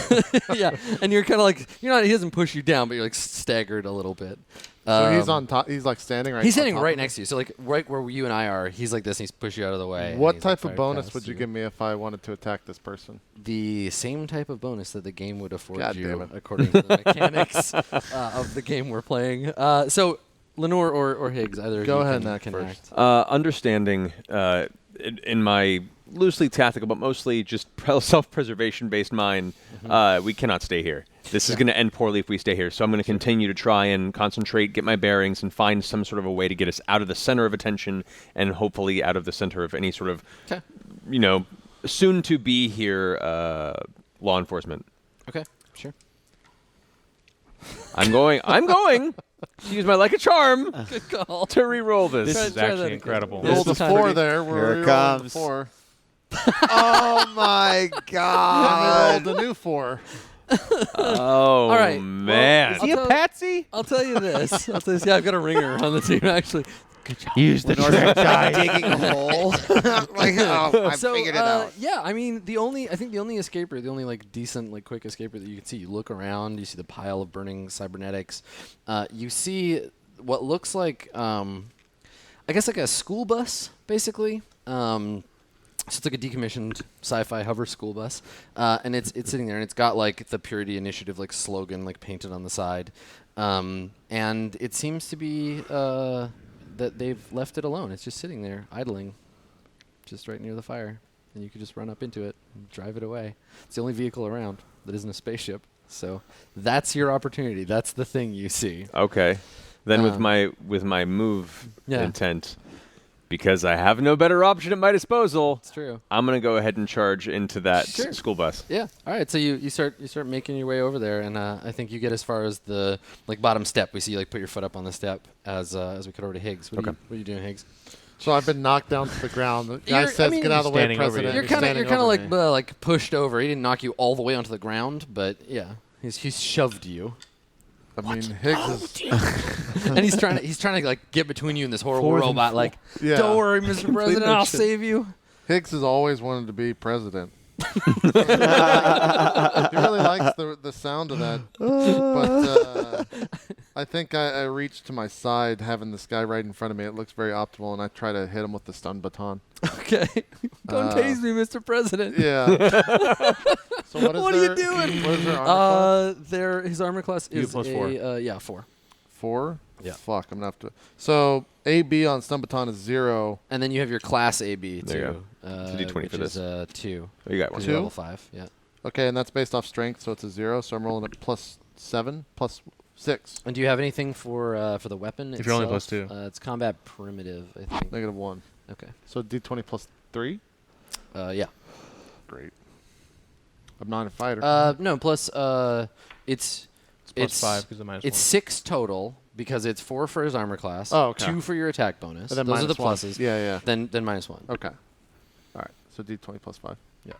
yeah, and you're kind of like he doesn't push you down, but you're like staggered a little bit. So he's on top. He's like standing right. He's standing on top right of me? next to you. So like right where you and I are, he's like this. And he's pushed you out of the way. What and he's, type like, of fired bonus past would you give me if I wanted to attack this person? The same type of bonus that the game would afford God damn you, it. according to the mechanics of the game we're playing. So Lenore or Higgs, either Go of you ahead can, and act can first. act. Understanding in my loosely tactical, but mostly just self-preservation based mind, we cannot stay here. This is going to end poorly if we stay here. So I'm going to continue to try and concentrate, get my bearings, and find some sort of a way to get us out of the center of attention and hopefully out of the center of any sort of, soon to be here law enforcement. Okay, sure. I'm going to use my like a charm Good call. to re-roll this. This Try- is try that actually again. incredible. Roll the is 4 pretty- there. Here We're it rolling comes. the 4. Oh my And god! we rolled a new 4. Oh, All right. man. Well, Is he a patsy? I'll tell you this. Yeah, I've got a ringer on the team actually. Use the Northern guy digging a hole. Like, I figured it out. Yeah, I mean, I think the only escape route, the only like decent, like quick escape route that you can see, you look around, you see the pile of burning cybernetics, you see what looks like, I guess like a school bus, basically. So it's like a decommissioned sci-fi hover school bus, and it's sitting there, and it's got like the Purity Initiative like slogan like painted on the side, and it seems to be that they've left it alone. It's just sitting there idling, just right near the fire, and you could just run up into it and drive it away. It's the only vehicle around that isn't a spaceship, so that's your opportunity. That's the thing you see. Okay. Then with my move Yeah. intent, because I have no better option at my disposal, It's true. I'm going to go ahead and charge into that Sure. school bus. Yeah. All right. So you start making your way over there, and I think you get as far as the like bottom step. We see you like put your foot up on the step as we cut over to Higgs. What are you doing, Higgs? So I've been knocked down to the ground. The guy says, "Get out of the way, standing over you. President." You're He's kind standing of over like me. like pushed over. He didn't knock you all the way onto the ground, but yeah, he's shoved you, I mean, Higgs is. and he's trying to like get between you and this horrible robot. Like, Yeah. don't worry, Mr. President, I'll save you. Higgs has always wanted to be president. He really likes the sound of that. But I think I reached to my side, having this guy right in front of me. It looks very optimal, and I try to hit him with the stun baton. Okay, don't tase me, Mr. President. Yeah. So What are you doing? What is their armor class? His armor class You is plus 4. 4. 4? Yeah. Fuck, I'm going to have to. So AB on stun baton is 0. And then you have your class AB too. There you go. It's a D20 which for this. is 2. Oh, you got one. 'cause Two? you're level 5. Yeah. Okay, and that's based off strength, so it's a 0. So I'm rolling a +7, +6. And do you have anything for the weapon? If you're only itself? +2. It's combat primitive, I think. -1. Okay. So D20 +3? Yeah. Great. I'm not a fighter. No. Plus, it's It's +5 because of -1. It's 6 total because it's 4 for his armor class. Oh, okay. 2 for your attack bonus. And then Those are the -1. pluses. Yeah, yeah. Then -1. Okay. All right. So D20 +5. Yeah.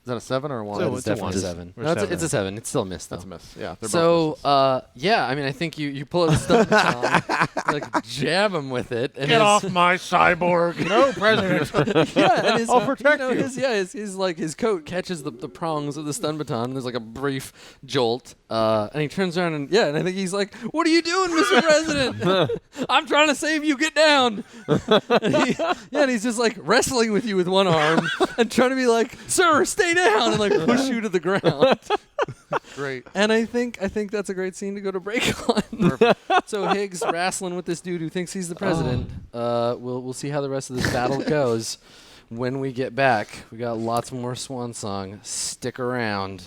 Is that a 7 or a 1? So It's it's a definitely a 1. 7. Or No, it's a 7. 7. It's still a miss, though. That's a miss. Yeah. They're So, both misses. yeah, I mean, I think you pull out the stun baton, like jab him with it. And Get off my cyborg. No, President. Yeah, and his, I'll protect you. his coat catches the prongs of the stun baton. And there's like a brief jolt, and he turns around and and I think he's like, "What are you doing, Mr. President? I'm trying to save you. Get down." and he's just like wrestling with you with one arm and trying to be like, "Sir, stay down," and like push you to the ground. Great. And I think that's a great scene to go to break on. So Higgs wrestling with this dude who thinks he's the president. We'll see how the rest of this battle goes when we get back. We got lots more Swan Song. Stick around.